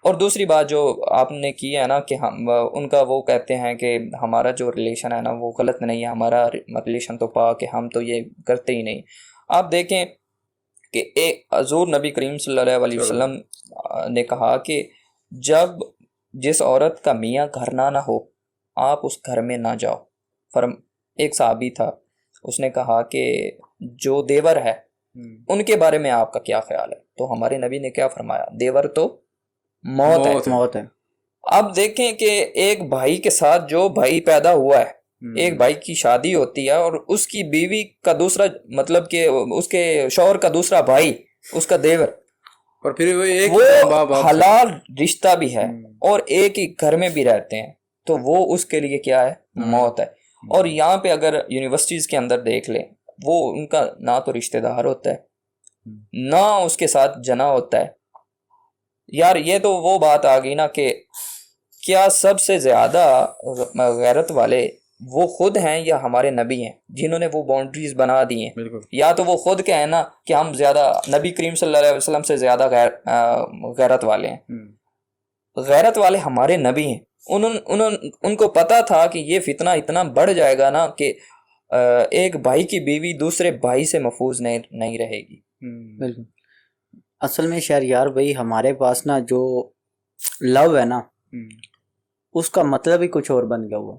اور دوسری بات جو آپ نے کی ہے نا کہ ہم ان کا وہ کہتے ہیں کہ ہمارا جو ریلیشن ہے نا وہ غلط نہیں ہے، ہمارا ریلیشن تو پاک ہے، ہم تو یہ کرتے ہی نہیں. آپ دیکھیں کہ ایک حضور نبی کریم صلی اللہ علیہ وسلم نے کہا کہ جب جس عورت کا میاں گھر نہ ہو آپ اس گھر میں نہ جاؤ. ایک صحابی تھا، اس نے کہا کہ جو دیور ہے ان کے بارے میں آپ کا کیا خیال ہے؟ تو ہمارے نبی نے کیا فرمایا؟ دیور تو موت ہے. اب دیکھیں کہ ایک بھائی کے ساتھ جو بھائی پیدا ہوا ہے، ایک بھائی کی شادی ہوتی ہے اور اس کی بیوی کا دوسرا، مطلب کہ اس کے شوہر کا دوسرا بھائی، اس کا دیور، اور پھر وہ حلال رشتہ بھی ہے اور ایک ہی گھر میں بھی رہتے ہیں، تو وہ اس کے لیے کیا ہے؟ موت ہے. اور یہاں پہ اگر یونیورسٹیز کے اندر دیکھ لیں، وہ ان کا نہ تو رشتہ دار ہوتا ہے نہ اس کے ساتھ جنا ہوتا ہے. یار یہ تو وہ بات آ گئی نا کہ کیا سب سے زیادہ غیرت والے وہ خود ہیں یا ہمارے نبی ہیں جنہوں نے وہ باؤنڈریز بنا دی ہیں؟ یا تو وہ خود کہیں نا کہ ہم زیادہ نبی کریم صلی اللہ علیہ وسلم سے زیادہ غیرت والے ہیں. غیرت والے ہمارے نبی ہیں. ان کو پتا تھا کہ یہ فتنہ اتنا بڑھ جائے گا نا کہ ایک بھائی کی بیوی دوسرے بھائی سے محفوظ نہیں رہے گی. بالکل. اصل میں شہریار بھائی ہمارے پاس نا جو لو ہے نا اس کا مطلب ہی کچھ اور بن گیا ہوا.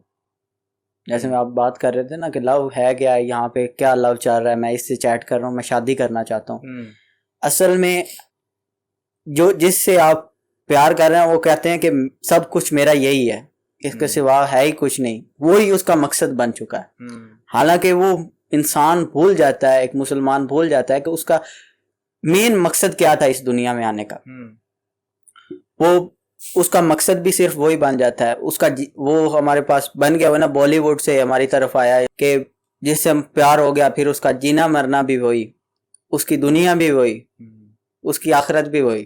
جیسے میں آپ بات کر رہے تھے نا کہ لو ہے کیا, یہاں پہ کیا لو چل رہا ہے, میں اس سے چیٹ کر رہا ہوں, میں شادی کرنا چاہتا ہوں. اصل میں جو جس سے آپ پیار کر رہے ہیں وہ کہتے ہیں کہ سب کچھ میرا یہی ہے, اس کے سوا ہے ہی کچھ نہیں, وہی اس کا مقصد بن چکا ہے. حالانکہ وہ انسان بھول جاتا ہے, ایک مسلمان بھول جاتا ہے کہ اس کا مین مقصد کیا تھا اس دنیا میں آنے کا. وہ اس کا مقصد بھی صرف وہی بن جاتا ہے اس کا. وہ ہمارے پاس بن گیا وہ نا, بالی ووڈ سے ہماری طرف آیا ہے کہ جس سے ہم پیار ہو گیا, پھر اس کا جینا مرنا بھی وہی, اس کی دنیا بھی وہی, اس کی آخرت بھی وہی,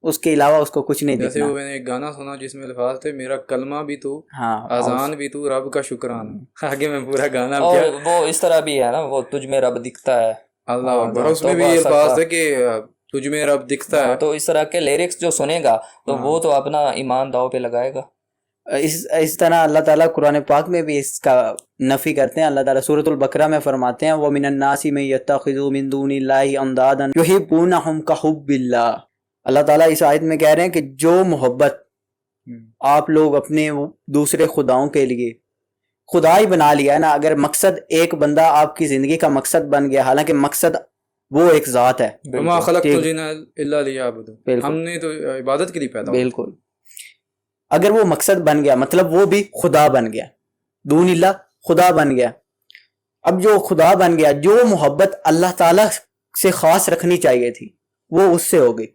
اس کے علاوہ اس کو کچھ نہیں جیسے دکھنا. وہ میں نے ایک گانا سنا جس میں الفاظ تھے, میرا کلمہ بھی تو, ہاں, اذان بھی تو, رب کا شکرانہ. آگے میں پورا گانا اور کیا, وہ اس طرح بھی ہے نا, وہ تجھ میں رب دکھتا ہے. اللہ اکبر, اس میں بھی یہ الفاظ تھے کہ تجھ میں رب دکھتا ہے. تو اس طرح کے لیرکس جو سنے گا تو وہ تو اپنا ایمان داؤ پہ لگائے گا. اس طرح اللہ تعالیٰ قرآن پاک میں بھی اس کا نفی کرتے ہیں. اللہ تعالیٰ سورۃ البقرہ میں فرماتے ہیں وَمِنَ النَّاسِ مَن يَتَّخِذُ مِن دُونِ اللَّهِ أَنْدَادًا يُحِبُّونَهُمْ كَحُبِّ اللَّهِ. اللہ تعالیٰ اس آیت میں کہہ رہے ہیں کہ جو محبت آپ لوگ اپنے دوسرے خداؤں کے لیے خدا ہی بنا لیا ہے نا, اگر مقصد ایک بندہ آپ کی زندگی کا مقصد بن گیا, حالانکہ مقصد وہ ایک ذات ہے. وَمَا خَلَقْتُ الْجِنَّ إِلَّا لِيَعْبُدُونِ, ہم نے تو عبادت کے لیے پیدا ہوا. بالکل, اگر وہ مقصد بن گیا مطلب وہ بھی خدا بن گیا, دون اللہ خدا بن گیا. اب جو خدا بن گیا, جو محبت اللہ تعالیٰ سے خاص رکھنی چاہیے تھی وہ اس سے ہو گئی,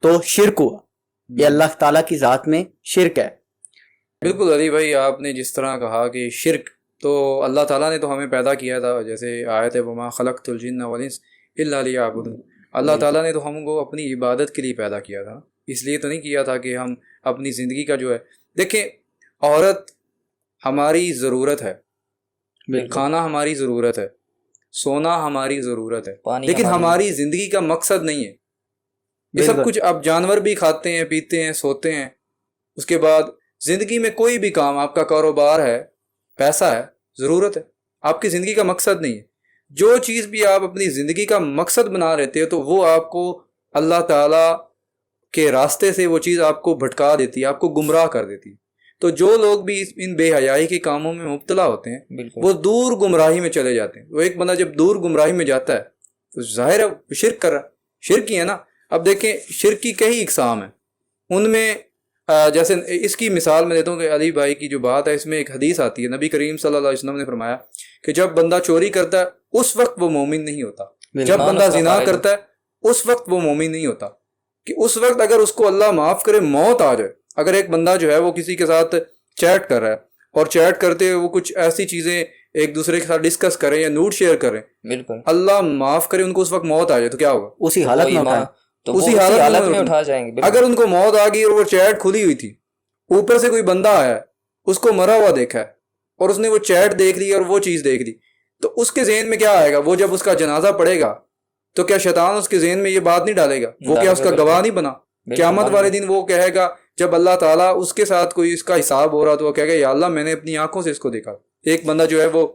تو شرک ہوا. یہ اللہ تعالیٰ کی ذات میں شرک ہے. بالکل علی بھائی, آپ نے جس طرح کہا کہ شرک, تو اللہ تعالیٰ نے تو ہمیں پیدا کیا تھا, جیسے آیت ہے وَمَا خَلَقْتُ الْجِنَّ وَالْإِنسَ إِلَّا لِيَعْبُدُونِ. اللہ تعالیٰ نے تو ہم کو اپنی عبادت کے لیے پیدا کیا تھا, اس لیے تو نہیں کیا تھا کہ ہم اپنی زندگی کا جو ہے, دیکھیں عورت ہماری ضرورت ہے, کھانا ہماری ضرورت ہے, سونا ہماری ضرورت ہے, لیکن ہماری زندگی کا مقصد نہیں ہے. یہ سب کچھ آپ جانور بھی کھاتے ہیں, پیتے ہیں, سوتے ہیں, اس کے بعد زندگی میں کوئی بھی کام, آپ کا کاروبار ہے, پیسہ ہے, ضرورت ہے, آپ کی زندگی کا مقصد نہیں ہے. جو چیز بھی آپ اپنی زندگی کا مقصد بنا رہتے ہو تو وہ آپ کو اللہ تعالیٰ کے راستے سے وہ چیز آپ کو بھٹکا دیتی ہے, آپ کو گمراہ کر دیتی ہے. تو جو لوگ بھی ان بے حیائی کے کاموں میں مبتلا ہوتے ہیں وہ دور گمراہی میں چلے جاتے ہیں. وہ ایک بندہ جب دور گمراہی میں جاتا ہے تو ظاہر ہے شرک کر رہا ہے, شرک ہی ہے نا. اب دیکھیں شرک کی کئی اقسام ہیں, ان میں جیسے اس کی مثال میں دیتا ہوں کہ علی بھائی کی جو بات ہے, اس میں ایک حدیث آتی ہے, نبی کریم صلی اللہ علیہ وسلم نے فرمایا کہ جب بندہ چوری کرتا ہے اس وقت وہ مومن نہیں ہوتا, جب بندہ زنا کرتا ہے اس وقت وہ مومن نہیں ہوتا. کہ اس وقت اگر اس کو اللہ معاف کرے موت آ جائے, اگر ایک بندہ جو ہے وہ کسی کے ساتھ چیٹ کر رہا ہے اور چیٹ کرتے ہوئے وہ کچھ ایسی چیزیں ایک دوسرے کے ساتھ ڈسکس کریں یا نوٹ شیئر کریں, بالکل اللہ معاف کرے ان کو اس وقت موت آ جائے تو کیا ہوگا؟ اسی حالت میں اٹھائیں, اسی حالت میں اٹھا جائیں گے. اگر ان کو موت آ گئی اور وہ چیٹ کھلی ہوئی تھی, اوپر سے کوئی بندہ آیا ہے, اس کو مرا ہوا دیکھا ہے اور اس نے وہ چیٹ دیکھ لی اور وہ چیز دیکھ لی, تو اس کے ذہن میں کیا آئے گا؟ وہ جب اس کا جنازہ پڑے گا تو کیا شیطان اس کے ذہن میں یہ بات نہیں ڈالے گا؟ وہ کیا اس کا گواہ نہیں بنا؟ قیامت والے دن وہ کہے گا, جب اللہ تعالیٰ اس کے ساتھ کوئی اس کا حساب ہو رہا تو وہ کہے گا یا اللہ میں نے اپنی آنکھوں سے اس کو دیکھا. ایک بندہ جو ہے وہ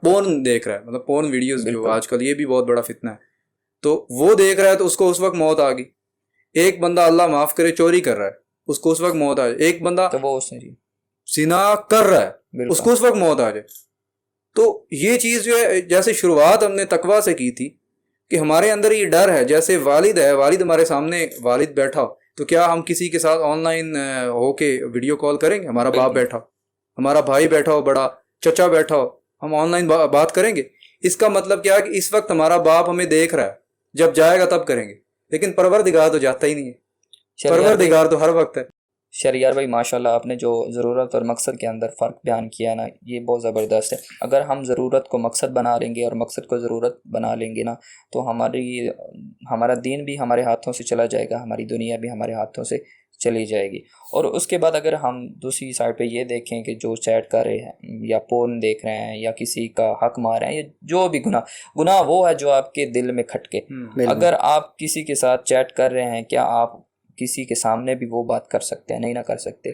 پورن دیکھ رہا ہے, مطلب پورن ویڈیوز جو آج کل یہ بھی بہت بڑا فتنہ ہے, تو وہ دیکھ رہا ہے تو اس کو اس وقت موت آ گئی. ایک بندہ اللہ معاف کرے چوری کر رہا ہے, اس کو اس وقت موت آ جائے. ایک بندہ زنا کر رہا ہے, اس کو اس وقت موت آ جائے. تو یہ چیز جو ہے, جیسے شروعات ہم نے تقویٰ سے کی تھی کہ ہمارے اندر یہ ڈر ہے, جیسے والد ہے, والد ہمارے سامنے والد بیٹھا ہو تو کیا ہم کسی کے ساتھ آن لائن ہو کے ویڈیو کال کریں گے؟ ہمارا باپ بیٹھا ہو, ہمارا بھائی بیٹھا ہو, بڑا چچا بیٹھا ہو, ہم آن لائن بات کریں گے؟ اس کا مطلب کیا ہے کہ اس وقت ہمارا باپ ہمیں دیکھ رہا ہے, جب جائے گا تب کریں گے. لیکن پروردگار تو جاتا ہی نہیں ہے, پروردگار تو ہر وقت ہے. شریار بھائی ماشاء اللہ آپ نے جو ضرورت اور مقصد کے اندر فرق بیان کیا نا, یہ بہت زبردست ہے. اگر ہم ضرورت کو مقصد بنا لیں گے اور مقصد کو ضرورت بنا لیں گے نا, تو ہمارا دین بھی ہمارے ہاتھوں سے چلا جائے گا, ہماری دنیا بھی ہمارے ہاتھوں سے چلی جائے گی. اور اس کے بعد اگر ہم دوسری سائڈ پہ یہ دیکھیں کہ جو چیٹ کر رہے ہیں یا پورن دیکھ رہے ہیں یا کسی کا حق مار رہے ہیں یا جو بھی گناہ وہ ہے جو آپ کے دل میں کھٹکے. اگر آپ کسی کے ساتھ چیٹ کر رہے ہیں, کیا آپ کسی کے سامنے بھی وہ بات کر سکتے ہیں؟ نہیں نہ کر سکتے.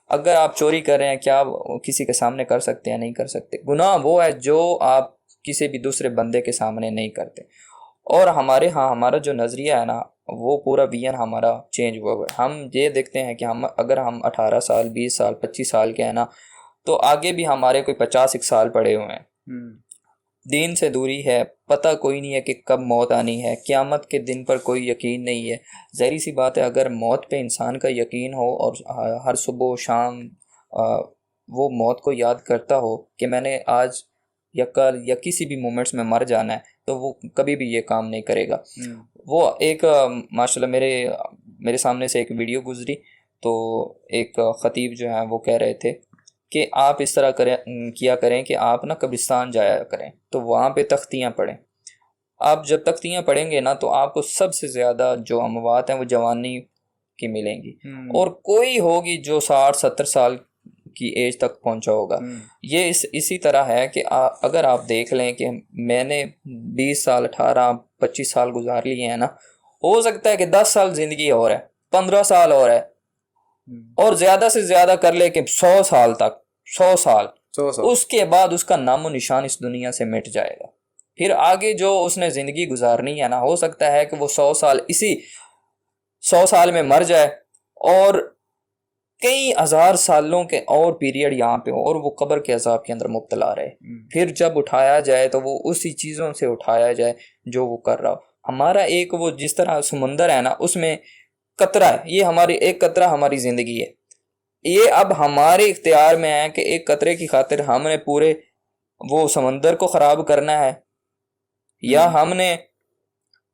اگر آپ چوری کر رہے ہیں, کیا آپ کسی کے سامنے کر سکتے ہیں؟ نہیں کر سکتے. گناہ وہ ہے جو آپ کسی بھی دوسرے بندے کے سامنے نہیں کرتے. اور ہمارے ہاں ہمارا جو نظریہ ہے نا وہ پورا ویژن ہمارا چینج ہوا ہوا ہے. ہم یہ دیکھتے ہیں کہ اگر ہم 18 سال 20 سال 25 سال کے ہیں نا تو آگے بھی ہمارے کوئی 50 سال پڑے ہوئے ہیں. دین سے دوری ہے, پتہ کوئی نہیں ہے کہ کب موت آنی ہے, قیامت کے دن پر کوئی یقین نہیں ہے. ظاہری سی بات ہے اگر موت پہ انسان کا یقین ہو اور ہر صبح و شام وہ موت کو یاد کرتا ہو کہ میں نے آج یا کل یا کسی بھی مومنٹس میں مر جانا ہے, تو وہ کبھی بھی یہ کام نہیں کرے گا. وہ ایک ماشاءاللہ میرے سامنے سے ایک ویڈیو گزری, تو ایک خطیب جو ہیں وہ کہہ رہے تھے کہ آپ اس طرح کیا کریں کہ آپ نا قبرستان جایا کریں تو وہاں پہ تختیاں پڑھیں. آپ جب تختیاں پڑھیں گے نا تو آپ کو سب سے زیادہ جو اموات ہیں وہ جوانی کی ملیں گی, اور کوئی ہوگی جو 60-70 سال کی ایج تک پہنچا ہوگا. یہ اسی طرح ہے کہ اگر آپ دیکھ لیں کہ میں نے 20 سال 18-25 سال گزار لیے ہیں نا, ہو سکتا ہے کہ 10 سال زندگی اور ہے, 15 سال اور ہے, اور زیادہ سے زیادہ کر لے کہ 100 سال تک, 100 سال, اس کے بعد اس کا نام و نشان اس دنیا سے مٹ جائے گا. پھر آگے جو اس نے زندگی گزارنی ہے نا, ہو سکتا ہے کہ وہ 100 سال اسی 100 سال میں مر جائے اور کئی ہزار سالوں کے اور پیریڈ یہاں پہ ہو اور وہ قبر کے عذاب کے اندر مبتلا رہے. پھر جب اٹھایا جائے تو وہ اسی چیزوں سے اٹھایا جائے جو وہ کر رہا ہو. ہمارا ایک وہ جس طرح سمندر ہے نا, اس میں قطرہ ہے, یہ ہماری ایک قطرہ ہماری زندگی ہے. یہ اب ہمارے اختیار میں ہے کہ ایک قطرے کی خاطر ہم نے پورے وہ سمندر کو خراب کرنا ہے, یا ہم نے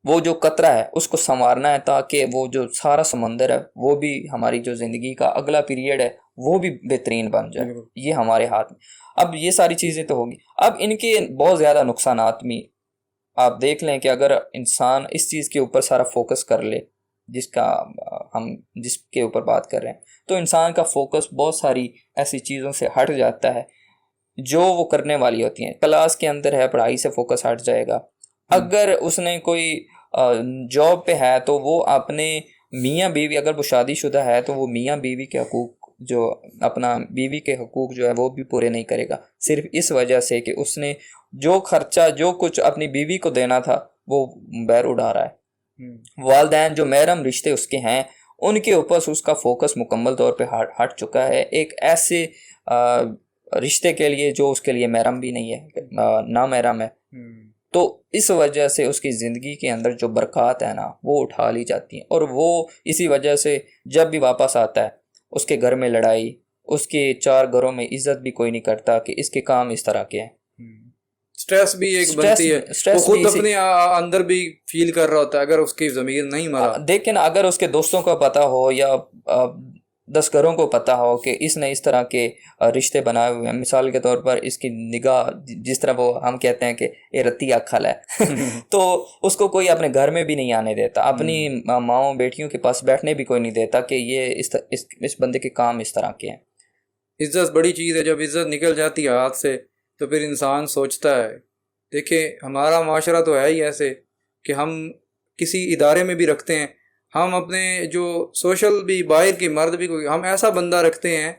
وہ جو قطرہ ہے اس کو سنوارنا ہے تاکہ وہ جو سارا سمندر ہے وہ بھی ہماری جو زندگی کا اگلا پیریڈ ہے وہ بھی بہترین بن جائے. یہ ہمارے ہاتھ میں. اب یہ ساری چیزیں تو ہوگی. اب ان کے بہت زیادہ نقصانات بھی آپ دیکھ لیں کہ اگر انسان اس چیز کے اوپر سارا فوکس کر لے جس کے اوپر بات کر رہے ہیں, تو انسان کا فوکس بہت ساری ایسی چیزوں سے ہٹ جاتا ہے جو وہ کرنے والی ہوتی ہیں. کلاس کے اندر ہے, پڑھائی سے فوکس ہٹ جائے گا. اگر اس نے کوئی جاب پہ ہے تو وہ اپنے میاں بیوی, اگر وہ شادی شدہ ہے تو وہ میاں بیوی کے حقوق جو اپنا بیوی کے حقوق جو ہے وہ بھی پورے نہیں کرے گا, صرف اس وجہ سے کہ اس نے جو خرچہ جو کچھ اپنی بیوی کو دینا تھا وہ بیر اڑا رہا ہے. والدین جو محرم رشتے اس کے ہیں ان کے اوپر اس کا فوکس مکمل طور پہ ہٹ چکا ہے ایک ایسے رشتے کے لیے جو اس کے لیے محرم بھی نہیں ہے, نامحرم ہے. تو اس وجہ سے اس کی زندگی کے اندر جو برکات ہے نا وہ اٹھا لی جاتی ہیں, اور وہ اسی وجہ سے جب بھی واپس آتا ہے اس کے گھر میں لڑائی, اس کے 4 گھروں میں عزت بھی کوئی نہیں کرتا کہ اس کے کام اس طرح کے ہیں. سٹریس بھی ایک بنتی ہے, وہ خود اپنے اندر بھی فیل کر رہا ہوتا ہے اگر اس کی ضمیر نہیں مرا. دیکھیں اگر اس کے دوستوں کو پتہ ہو یا 10 گھروں کو پتہ ہو کہ اس نے اس طرح کے رشتے بنائے ہوئے ہیں, مثال کے طور پر اس کی نگاہ جس طرح وہ ہم کہتے ہیں کہ یہ رتی اکھل ہے تو اس کو کوئی اپنے گھر میں بھی نہیں آنے دیتا, اپنی ماؤں بیٹیوں کے پاس بیٹھنے بھی کوئی نہیں دیتا کہ یہ اس بندے کے کام اس طرح کے ہیں. عزت بڑی چیز ہے, جب عزت نکل جاتی ہے ہاتھ سے تو پھر انسان سوچتا ہے. دیکھیں ہمارا معاشرہ تو ہے ہی ایسے کہ ہم کسی ادارے میں بھی رکھتے ہیں, ہم اپنے جو سوشل بھی باہر کی مرد بھی ہم ایسا بندہ رکھتے ہیں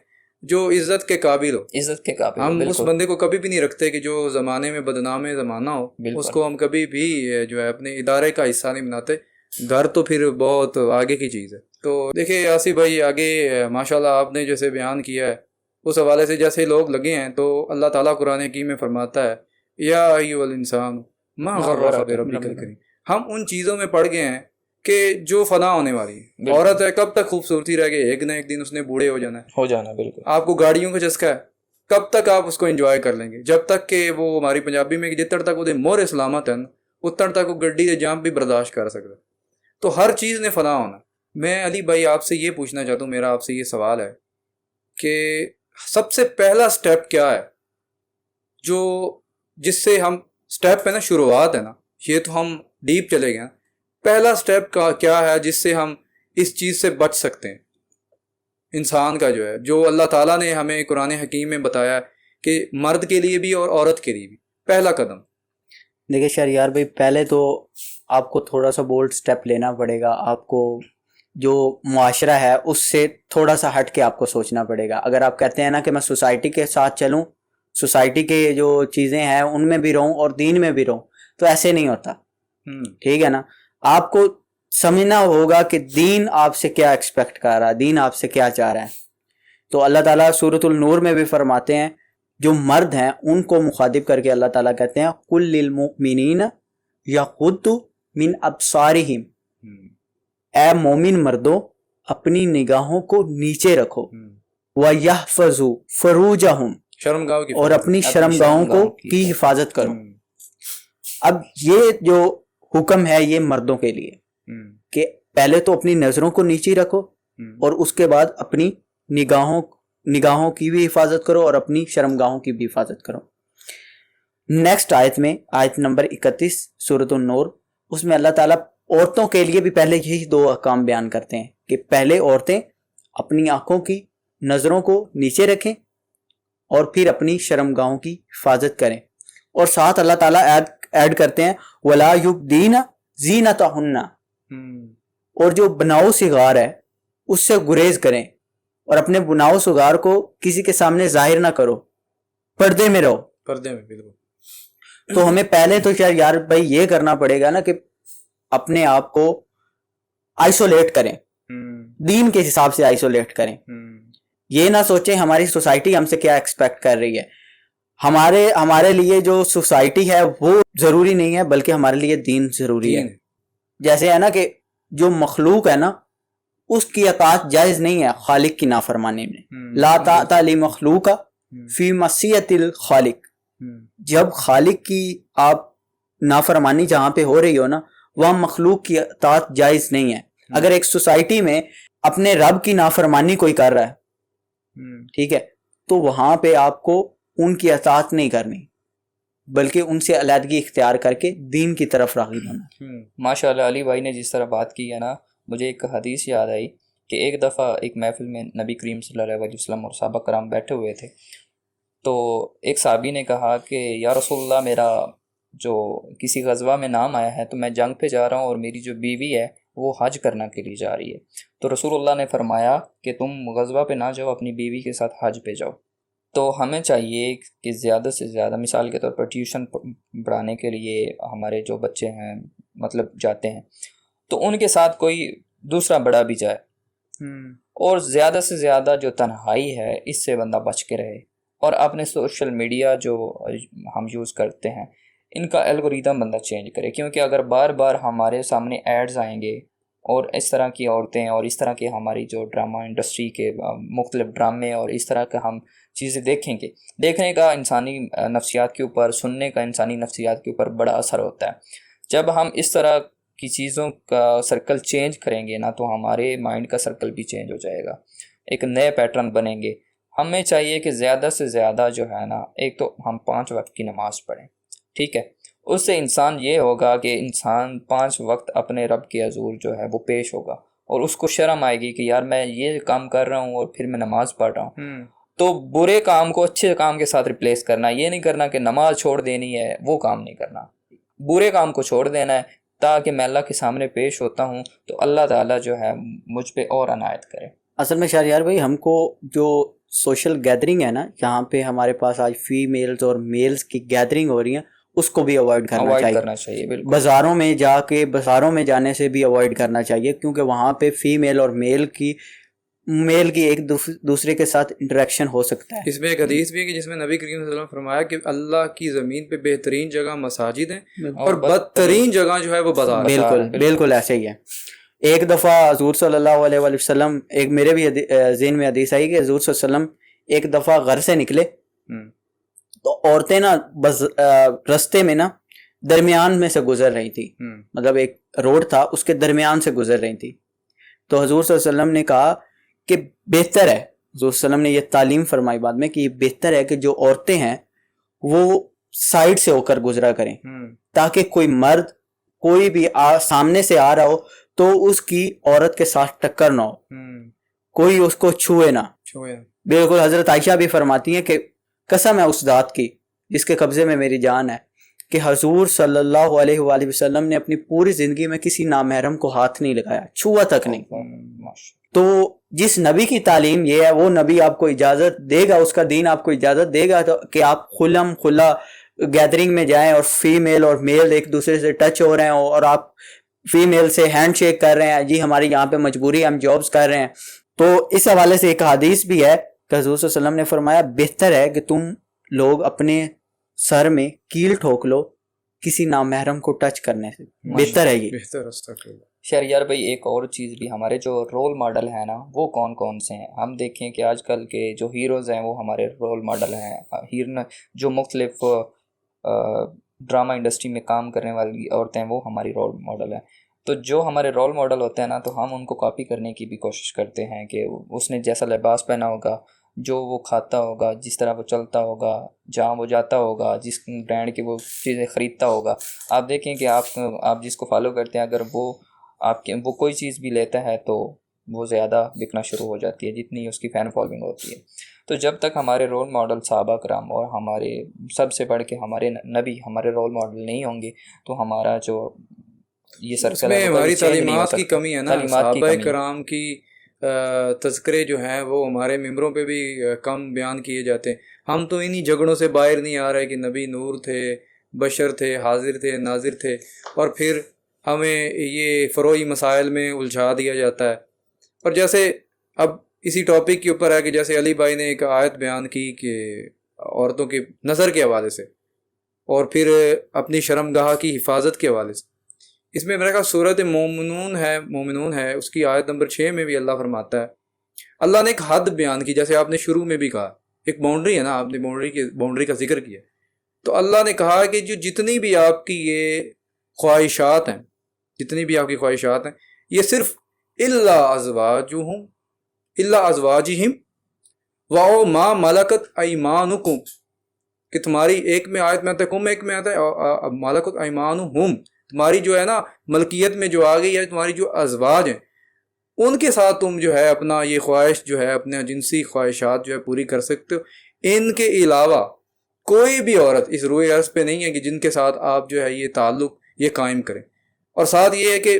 جو عزت کے قابل ہو. عزت کے قابل ہم اس بندے کو کبھی بھی نہیں رکھتے کہ جو زمانے میں بدنام زمانہ ہو, اس کو ہم کبھی بھی جو ہے اپنے ادارے کا حصہ نہیں بناتے. گھر تو پھر بہت آگے کی چیز ہے. تو دیکھیں آصف بھائی آگے ماشاءاللہ آپ نے جیسے بیان کیا ہے اس حوالے سے جیسے لوگ لگے ہیں, تو اللہ تعالیٰ قرآن حکیم میں فرماتا ہے یا ایھا الانسان ما غرک بربک الکریم. ہم ان چیزوں میں پڑ گئے ہیں کہ جو فنا ہونے والی ہے. عورت ہے کب تک خوبصورتی رہ گئی, ایک نہ ایک دن اس نے بوڑھے ہو جانا ہے. بالکل. آپ کو گاڑیوں کا چسکا ہے, کب تک آپ اس کو انجوائے کر لیں گے, جب تک کہ وہ ہماری پنجابی میں جتر تک وہ مور سلامت ہے اتر تک وہ گڈی دے جام بھی برداشت کر سکتا. تو ہر چیز نے فنا ہونا. میں علی بھائی آپ سے یہ پوچھنا چاہتا ہوں, میرا آپ سے یہ سوال ہے کہ سب سے پہلا سٹیپ کیا ہے جو جس سے ہم سٹیپ پہ نا شروعات ہے نا, یہ تو ہم ڈیپ چلے گئے, پہلا سٹیپ کا کیا ہے جس سے ہم اس چیز سے بچ سکتے ہیں انسان کا جو ہے, جو اللہ تعالیٰ نے ہمیں قرآن حکیم میں بتایا کہ مرد کے لیے بھی اور عورت کے لیے بھی پہلا قدم. دیکھیں شہریار بھائی, پہلے تو آپ کو تھوڑا سا بولڈ سٹیپ لینا پڑے گا. آپ کو جو معاشرہ ہے اس سے تھوڑا سا ہٹ کے آپ کو سوچنا پڑے گا. اگر آپ کہتے ہیں نا کہ میں سوسائٹی کے ساتھ چلوں, سوسائٹی کے جو چیزیں ہیں ان میں بھی رہوں اور دین میں بھی رہوں, تو ایسے نہیں ہوتا. ٹھیک ہے نا. آپ کو سمجھنا ہوگا کہ دین آپ سے کیا ایکسپیکٹ کر رہا ہے, دین آپ سے کیا چاہ رہا ہے. تو اللہ تعالیٰ سورۃ النور میں بھی فرماتے ہیں, جو مرد ہیں ان کو مخاطب کر کے اللہ تعالیٰ کہتے ہیں قُل لِّلْمُؤْمِنِينَ يَغُضُّوا مِنْ أَبْصَارِهِمْ, اے مومن مردوں اپنی نگاہوں کو نیچے رکھو, وَيَحْفَظُوا فُرُوجَهُمْ, شرمگاہوں کی اور اپنی شرمگاہوں کی حفاظت کرو. اب یہ جو حکم ہے یہ مردوں کے لیے کہ پہلے تو اپنی نظروں کو نیچے رکھو اور اس کے بعد اپنی نگاہوں کی بھی حفاظت کرو اور اپنی شرمگاہوں کی بھی حفاظت کرو. نیکسٹ آیت میں, آیت نمبر 31 سورۃ النور, اس میں اللہ تعالیٰ عورتوں کے لیے بھی پہلے یہی 2 احکام بیان کرتے ہیں کہ پہلے عورتیں اپنی آنکھوں کی نظروں کو نیچے رکھیں اور پھر اپنی شرمگاہوں کی حفاظت کریں, اور ساتھ اللہ تعالیٰ ایڈ کرتے ہیں وَلَا يُبْدِينَ زِينَتَهُنَّ, اور جو بناؤ سگار ہے اس سے گریز کریں اور اپنے بناؤ سگار کو کسی کے سامنے ظاہر نہ کرو, پردے میں رہو. پردے میں بالکل. تو ہمیں پہلے تو یار بھائی یہ کرنا پڑے گا نا کہ اپنے آپ کو آئسولیٹ کریں, دین کے حساب سے آئسولیٹ کریں. یہ نہ سوچیں ہماری سوسائٹی ہم سے کیا ایکسپیکٹ کر رہی ہے. ہمارے لیے جو سوسائٹی ہے وہ ضروری نہیں ہے, بلکہ ہمارے لیے دین ضروری ہے. جیسے ہے نا کہ جو مخلوق ہے نا اس کی اطاعت جائز نہیں ہے خالق کی نافرمانی میں. لا طاعت لمخلوق فی معصیت الخالق, جب خالق کی آپ نافرمانی جہاں پہ ہو رہی ہو نا وہاں مخلوق کی اطاعت جائز نہیں ہے. اگر ایک سوسائٹی میں اپنے رب کی نافرمانی کوئی کر رہا ہے, ٹھیک ہے, تو وہاں پہ آپ کو ان کی اطاعت نہیں کرنی بلکہ ان سے علیحدگی اختیار کر کے دین کی طرف راغب ہونا. ماشاء اللہ علی بھائی نے جس طرح بات کی ہے نا, مجھے ایک حدیث یاد آئی کہ ایک دفعہ ایک محفل میں نبی کریم صلی اللہ علیہ وسلم اور صحابہ کرام بیٹھے ہوئے تھے, تو ایک صحابی نے کہا کہ یا رسول اللہ, میرا جو کسی غزوہ میں نام آیا ہے تو میں جنگ پہ جا رہا ہوں اور میری جو بیوی ہے وہ حج کرنے کے لیے جا رہی ہے. تو رسول اللہ نے فرمایا کہ تم غزوہ پہ نہ جاؤ, اپنی بیوی کے ساتھ حج پہ جاؤ. تو ہمیں چاہیے کہ زیادہ سے زیادہ, مثال کے طور پر ٹیوشن پڑھانے کے لیے ہمارے جو بچے ہیں مطلب جاتے ہیں, تو ان کے ساتھ کوئی دوسرا بڑا بھی جائے, اور زیادہ سے زیادہ جو تنہائی ہے اس سے بندہ بچ کے رہے. اور اپنے سوشل میڈیا جو ہم یوز کرتے ہیں ان کا الگوریدم بندہ چینج کرے, کیونکہ اگر بار بار ہمارے سامنے ایڈز آئیں گے اور اس طرح کی عورتیں اور اس طرح کے ہماری جو ڈرامہ انڈسٹری کے مختلف ڈرامے اور اس طرح کا ہم چیزیں دیکھیں گے, دیکھنے کا انسانی نفسیات کے اوپر, سننے کا انسانی نفسیات کے اوپر بڑا اثر ہوتا ہے. جب ہم اس طرح کی چیزوں کا سرکل چینج کریں گے نا تو ہمارے مائنڈ کا سرکل بھی چینج ہو جائے گا, ایک نئے پیٹرن بنیں گے. ہمیں چاہیے کہ زیادہ سے زیادہ جو ہے نا, ایک تو ہم 5 وقت کی نماز پڑھیں, ٹھیک ہے, اس سے انسان یہ ہوگا کہ انسان 5 وقت اپنے رب کے حضور جو ہے وہ پیش ہوگا, اور اس کو شرم آئے گی کہ یار میں یہ کام کر رہا ہوں اور پھر میں نماز پڑھ رہا ہوں. تو برے کام کو اچھے کام کے ساتھ ریپلیس کرنا, یہ نہیں کرنا کہ نماز چھوڑ دینی ہے, وہ کام نہیں کرنا, برے کام کو چھوڑ دینا ہے تاکہ میں اللہ کے سامنے پیش ہوتا ہوں تو اللہ تعالیٰ جو ہے مجھ پہ اور عنایت کرے. اصل میں شہریار بھائی ہم کو جو سوشل گیدرنگ ہے نا, جہاں پہ ہمارے پاس آج فیمیلز اور میلز کی گیدرنگ ہو رہی ہیں, اس کو بھی اوائڈ کرنا چاہیے. بالکل. بازاروں میں جانے سے بھی اوائڈ کرنا چاہیے, کیونکہ وہاں پہ فیمیل اور میل کی ایک دوسرے کے ساتھ انٹریکشن ہو سکتا ہے. اس میں ایک حدیث بھی ہے کہ جس میں نبی کریم صلی اللہ علیہ وسلم فرمایا کہ اللہ کی زمین پہ بہترین جگہ مساجد ہیں اور بدترین جگہ جو ہے وہ بازار. بالکل ایسے ہی ہے. ایک دفعہ حضور صلی اللہ علیہ وسلم, ایک میرے بھی ذہن میں حدیث آئی کہ حضور صلی اللہ علیہ وسلم ایک دفعہ گھر سے نکلے تو عورتیں نا بس رستے میں نا درمیان میں سے گزر رہی تھی, مطلب ایک روڈ تھا اس کے درمیان سے گزر رہی تھی. تو حضور صلی اللہ علیہ وسلم نے کہا کہ بہتر ہے, حضور صلی اللہ علیہ وسلم نے یہ تعلیم فرمائی بعد میں کہ یہ بہتر ہے کہ جو عورتیں ہیں وہ سائڈ سے ہو کر گزرا کریں, تاکہ کوئی مرد کوئی بھی سامنے سے آ رہا ہو تو اس کی عورت کے ساتھ ٹکر نہ ہو, کوئی اس کو چھوئے نہ. بالکل. حضرت عائشہ بھی فرماتی ہیں کہ قسم ہے اس ذات کی جس کے قبضے میں میری جان ہے کہ حضور صلی اللہ علیہ وآلہ وسلم نے اپنی پوری زندگی میں کسی نامحرم کو ہاتھ نہیں لگایا, چھوا تک نہیں. تو جس نبی کی تعلیم یہ ہے وہ نبی آپ کو اجازت دے گا, اس کا دین آپ کو اجازت دے گا کہ آپ کھلا گیدرنگ میں جائیں اور فیمیل اور میل ایک دوسرے سے ٹچ ہو رہے ہیں اور آپ فیمیل سے ہینڈ شیک کر رہے ہیں, جی ہماری یہاں پہ مجبوری ہم جابس کر رہے ہیں. تو اس حوالے سے ایک حدیث بھی ہے کہ حضور صلی اللہ علیہ وسلم نے فرمایا بہتر ہے کہ تم لوگ اپنے سر میں کیل ٹھوک لو کسی نامحرم کو ٹچ کرنے سے, بہتر ہے یہ. بہتر استغفر اللہ. شہریار بھائی ایک اور چیز بھی, ہمارے جو رول ماڈل ہیں نا وہ کون کون سے ہیں؟ ہم دیکھیں کہ آج کل کے جو ہیروز ہیں وہ ہمارے رول ماڈل ہیں. ہیرو جو مختلف ڈرامہ انڈسٹری میں کام کرنے والی عورتیں ہیں وہ ہماری رول ماڈل ہیں. تو جو ہمارے رول ماڈل ہوتے ہیں نا تو ہم ان کو کاپی کرنے کی بھی کوشش کرتے ہیں کہ اس نے جیسا لباس پہنا ہوگا, جو وہ کھاتا ہوگا, جس طرح وہ چلتا ہوگا, جہاں وہ جاتا ہوگا, جس برانڈ کی وہ چیزیں خریدتا ہوگا. آپ دیکھیں کہ آپ جس کو فالو کرتے ہیں اگر وہ کوئی چیز بھی لیتا ہے تو وہ زیادہ بکنا شروع ہو جاتی ہے جتنی اس کی فین فالوئنگ ہوتی ہے. تو جب تک ہمارے رول ماڈل صحابہ کرام اور ہمارے سب سے بڑھ کے ہمارے نبی ہمارے رول ماڈل نہیں ہوں گے تو ہمارا جو یہ سرکل ہے ہماری تعلیمات کی کمی ہے نا. صحابہ کرام کی تذکرے جو ہیں وہ ہمارے ممبروں پہ بھی کم بیان کیے جاتے ہیں. ہم تو انہی جھگڑوں سے باہر نہیں آ رہے کہ نبی نور تھے, بشر تھے, حاضر تھے, ناظر تھے, اور پھر ہمیں یہ فروعی مسائل میں الجھا دیا جاتا ہے. اور جیسے اب اسی ٹاپک کے اوپر ہے کہ جیسے علی بھائی نے ایک آیت بیان کی کہ عورتوں کی نظر کے حوالے سے اور پھر اپنی شرمگاہ کی حفاظت کے حوالے سے, اس میں میرا خیال سورۃ مومنون ہے اس کی آیت نمبر 6 میں بھی اللہ فرماتا ہے, اللہ نے ایک حد بیان کی, جیسے آپ نے شروع میں بھی کہا ایک باؤنڈری ہے نا, آپ نے باؤنڈری کا ذکر کیا. تو اللہ نے کہا کہ جو جتنی بھی آپ کی یہ خواہشات ہیں, یہ صرف الا ازواجہم و ما ملکت ایمانکم, کہ تمہاری ایک میں آیت میں آتا ہے کم, ایک میں آتا ہے ملکت ایمانہم, تمہاری جو ہے نا ملکیت میں جو آ گئی ہے تمہاری جو ازواج ہیں ان کے ساتھ تم جو ہے اپنا یہ خواہش جو ہے اپنے جنسی خواہشات جو ہے پوری کر سکتے ہو. ان کے علاوہ کوئی بھی عورت اس روئے عرض پہ نہیں ہے کہ جن کے ساتھ آپ جو ہے یہ تعلق یہ قائم کریں. اور ساتھ یہ ہے کہ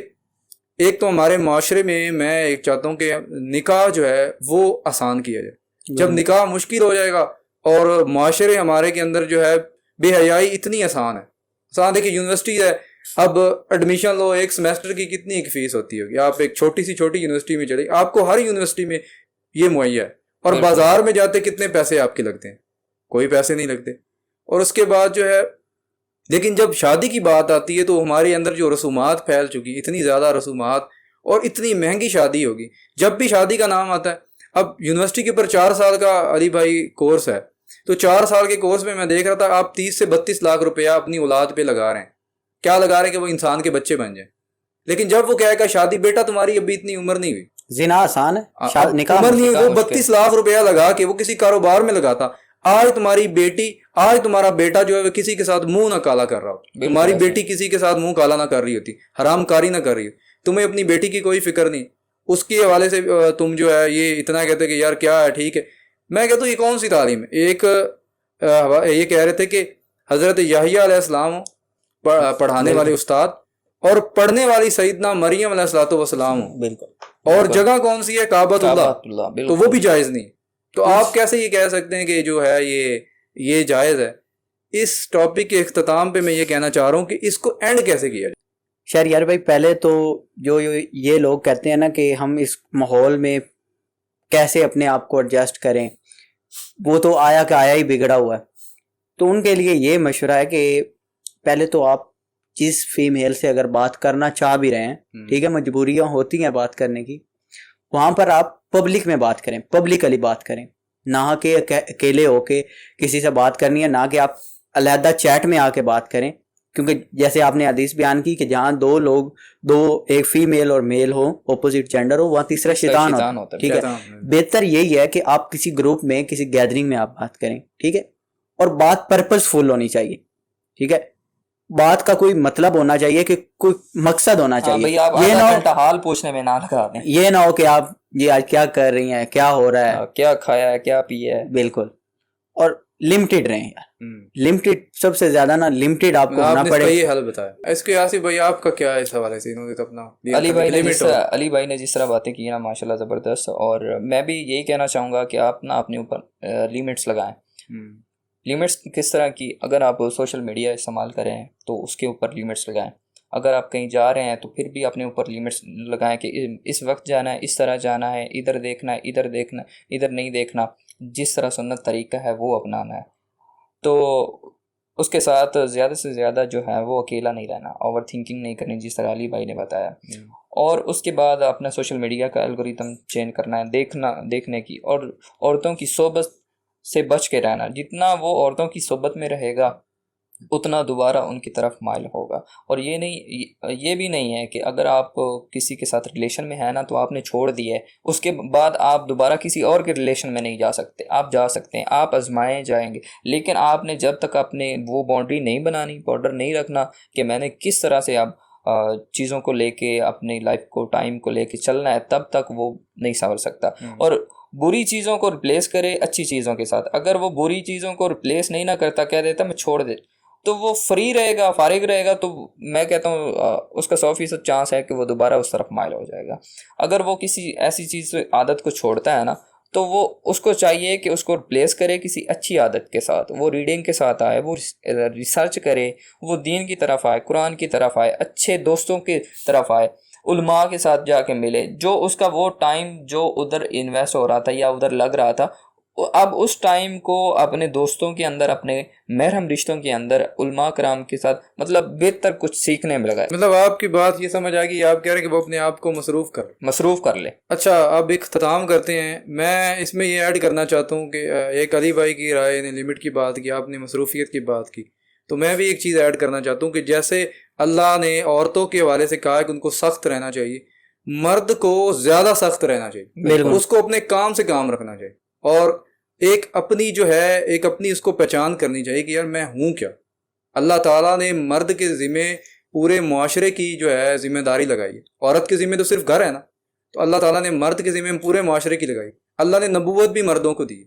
ایک تو ہمارے معاشرے میں ایک چاہتا ہوں کہ نکاح جو ہے وہ آسان کیا جائے. جب نکاح مشکل ہو جائے گا اور معاشرے ہمارے کے اندر جو ہے بے حیائی اتنی آسان دیکھیں یونیورسٹی ہے, اب ایڈمیشن لو, ایک سمیسٹر کی کتنی ایک فیس ہوتی ہوگی, آپ ایک چھوٹی یونیورسٹی میں چلے, آپ کو ہر یونیورسٹی میں یہ مہیا ہے, اور بازار میں جاتے کتنے پیسے آپ کے لگتے ہیں, کوئی پیسے نہیں لگتے. اور اس کے بعد جو ہے لیکن جب شادی کی بات آتی ہے تو ہمارے اندر جو رسومات پھیل چکی, اتنی زیادہ رسومات اور اتنی مہنگی شادی ہوگی. جب بھی شادی کا نام آتا ہے, اب یونیورسٹی کے اوپر 4 سال کا علی بھائی کورس ہے, تو 4 سال کے کورس میں دیکھ رہا تھا آپ 30 سے 32 لاکھ روپیہ اپنی اولاد پہ لگا رہے ہیں. کیا لگا رہے ہیں کہ وہ انسان کے بچے بن جائیں. لیکن جب وہ کہے گا شادی, بیٹا تمہاری ابھی اتنی عمر نہیں ہوئی, زنا آسان ہے, عمر نہیں ہوئی, وہ 32 لاکھ روپیہ لگا کے وہ کسی کاروبار میں لگاتا. آج تمہاری بیٹی, آج تمہارا بیٹا جو ہے وہ کسی کے ساتھ منہ نہ کالا کر رہا ہو, تمہاری بیٹی کسی کے ساتھ منہ کالا نہ کر رہی ہوتی, حرام کاری نہ کر رہی ہو, تمہیں اپنی بیٹی کی کوئی فکر نہیں. اس کے حوالے سے تم جو ہے یہ اتنا کہتے کہ یار کیا ہے, ٹھیک ہے. میں کہتا ہوں یہ کون سی تعلیم ہے. ایک یہ کہہ رہے تھے کہ حضرت یحییٰ علیہ السلام پڑھانے والے استاد اور پڑھنے والی سیدنا مریم علیہ الصلوۃ والسلام, اور جگہ کون سی ہے, کعبۃ اللہ, تو وہ بھی جائز نہیں. تو آپ کیسے یہ کہہ سکتے ہیں کہ جو ہے یہ جائز ہے. اس ٹاپک کے اختتام پہ میں یہ کہنا چاہ رہا ہوں کہ اس کو اینڈ کیسے کیا جائے. شہریار بھائی, پہلے تو جو یہ لوگ کہتے ہیں نا کہ ہم اس ماحول میں کیسے اپنے آپ کو ایڈجسٹ کریں, وہ تو آیا کہ آیا ہی بگڑا ہوا ہے. تو ان کے لیے یہ مشورہ ہے کہ پہلے تو آپ جس فیمیل سے اگر بات کرنا چاہ بھی رہے ہیں, ٹھیک ہے, مجبوریاں ہوتی ہیں بات کرنے کی, وہاں پر آپ پبلک میں بات کریں, پبلکلی بات کریں, نہ کہ اکیلے ہو کے کسی سے بات کرنی ہے, نہ کہ آپ علیحدہ چیٹ میں آ کے بات کریں. کیونکہ جیسے آپ نے حدیث بیان کی کہ جہاں دو ایک فیمیل اور میل ہو, اپوزٹ جینڈر ہو, وہاں تیسرا شیطان ہوتا ہے. ٹھیک ہے, بہتر یہی ہے کہ آپ کسی گروپ میں کسی گیدرنگ میں آپ بات کریں, ٹھیک ہے, اور بات پرپز فل ہونی چاہیے. ٹھیک ہے, بات کا کوئی مطلب ہونا چاہیے, کہ کوئی مقصد ہونا چاہیے. یہ نہ ہو حال پوچھنے میں نہ لگا دیں, یہ نہ ہو کہ آپ یہ آج کیا کر رہی ہیں, کیا ہو رہا ہے, کیا کھایا ہے, کیا پیا ہے. بالکل. اور لمیٹڈ رہیں یار, لمیٹڈ, سب سے زیادہ نا لمیٹڈ آپ کو ہونا پڑے. یہ حل بتایا اس کے. آصف بھائی آپ کا کیا اس حوالے سے, انہوں نے تو اپنا علی بھائی نے جس طرح باتیں کی نا ماشاءاللہ زبردست. اور میں بھی یہی کہنا چاہوں گا کہ آپ نا اپنے اوپر لیمٹس لگائیں. لمٹس کس طرح کی؟ اگر آپ سوشل میڈیا استعمال کریں تو اس کے اوپر لمٹس لگائیں. اگر آپ کہیں جا رہے ہیں تو پھر بھی اپنے اوپر لمٹس لگائیں کہ اس وقت جانا ہے، اس طرح جانا ہے، ادھر دیکھنا ہے، ادھر دیکھنا ہے، ادھر نہیں دیکھنا. جس طرح سنت طریقہ ہے وہ اپنانا ہے. تو اس کے ساتھ زیادہ سے زیادہ جو ہے وہ اکیلا نہیں رہنا، اوور تھنکنگ نہیں کرنی جس طرح علی بھائی نے بتایا. اور اس کے بعد اپنا سوشل میڈیا کا الگوریتم چینج کرنا ہے، دیکھنے کی، اور عورتوں کی صحبت سے بچ کے رہنا. جتنا وہ عورتوں کی صحبت میں رہے گا اتنا دوبارہ ان کی طرف مائل ہوگا. اور یہ بھی نہیں ہے کہ اگر آپ کسی کے ساتھ ریلیشن میں ہیں نا تو آپ نے چھوڑ دی ہے، اس کے بعد آپ دوبارہ کسی اور کے ریلیشن میں نہیں جا سکتے. آپ جا سکتے ہیں، آپ آزمائے جائیں گے، لیکن آپ نے جب تک اپنے وہ باؤنڈری نہیں بنانی، بارڈر نہیں رکھنا کہ میں نے کس طرح سے اب چیزوں کو لے کے، اپنی لائف کو، ٹائم کو لے کے چلنا ہے، تب تک وہ نہیں سنور سکتا. اور بری چیزوں کو ریپلیس کرے اچھی چیزوں کے ساتھ. اگر وہ بری چیزوں کو ریپلیس نہیں نہ کرتا، کہہ دیتا میں چھوڑ دے، تو وہ فری رہے گا، فارغ رہے گا، تو میں کہتا ہوں اس کا 100% چانس ہے کہ وہ دوبارہ اس طرف مائل ہو جائے گا. اگر وہ کسی ایسی چیز عادت کو چھوڑتا ہے نا تو وہ اس کو چاہیے کہ اس کو ریپلیس کرے کسی اچھی عادت کے ساتھ. وہ ریڈنگ کے ساتھ آئے، وہ ریسرچ کرے، وہ دین کی طرف آئے، قرآن کی طرف آئے، اچھے دوستوں کی طرف آئے، علماء کے ساتھ جا کے ملے. جو اس کا وہ ٹائم جو ادھر انویسٹ ہو رہا تھا یا ادھر لگ رہا تھا، اب اس ٹائم کو اپنے دوستوں کے اندر، اپنے محرم رشتوں کے اندر، علماء کرام کے ساتھ مطلب بہتر کچھ سیکھنے میں لگائے. مطلب آپ کی بات یہ سمجھ آ گئی، آپ کہہ رہے ہیں کہ وہ اپنے آپ کو مصروف کر لے. اچھا، اب ایک اختتام کرتے ہیں. میں اس میں یہ ایڈ کرنا چاہتا ہوں کہ ایک علی بھائی کی رائے نے لمٹ کی بات کی، آپ نے مصروفیت کی بات کی، تو میں بھی ایک چیز ایڈ کرنا چاہتا ہوں کہ جیسے اللہ نے عورتوں کے حوالے سے کہا کہ ان کو سخت رہنا چاہیے، مرد کو زیادہ سخت رہنا چاہیے. اس کو اپنے کام سے کام رکھنا چاہیے، اور ایک اپنی جو ہے، ایک اپنی اس کو پہچان کرنی چاہیے کہ یار میں ہوں کیا. اللہ تعالیٰ نے مرد کے ذمے پورے معاشرے کی جو ہے ذمہ داری لگائی ہے. عورت کے ذمے تو صرف گھر ہے نا، تو اللہ تعالیٰ نے مرد کے ذمے پورے معاشرے کی لگائی. اللہ نے نبوت بھی مردوں کو دی.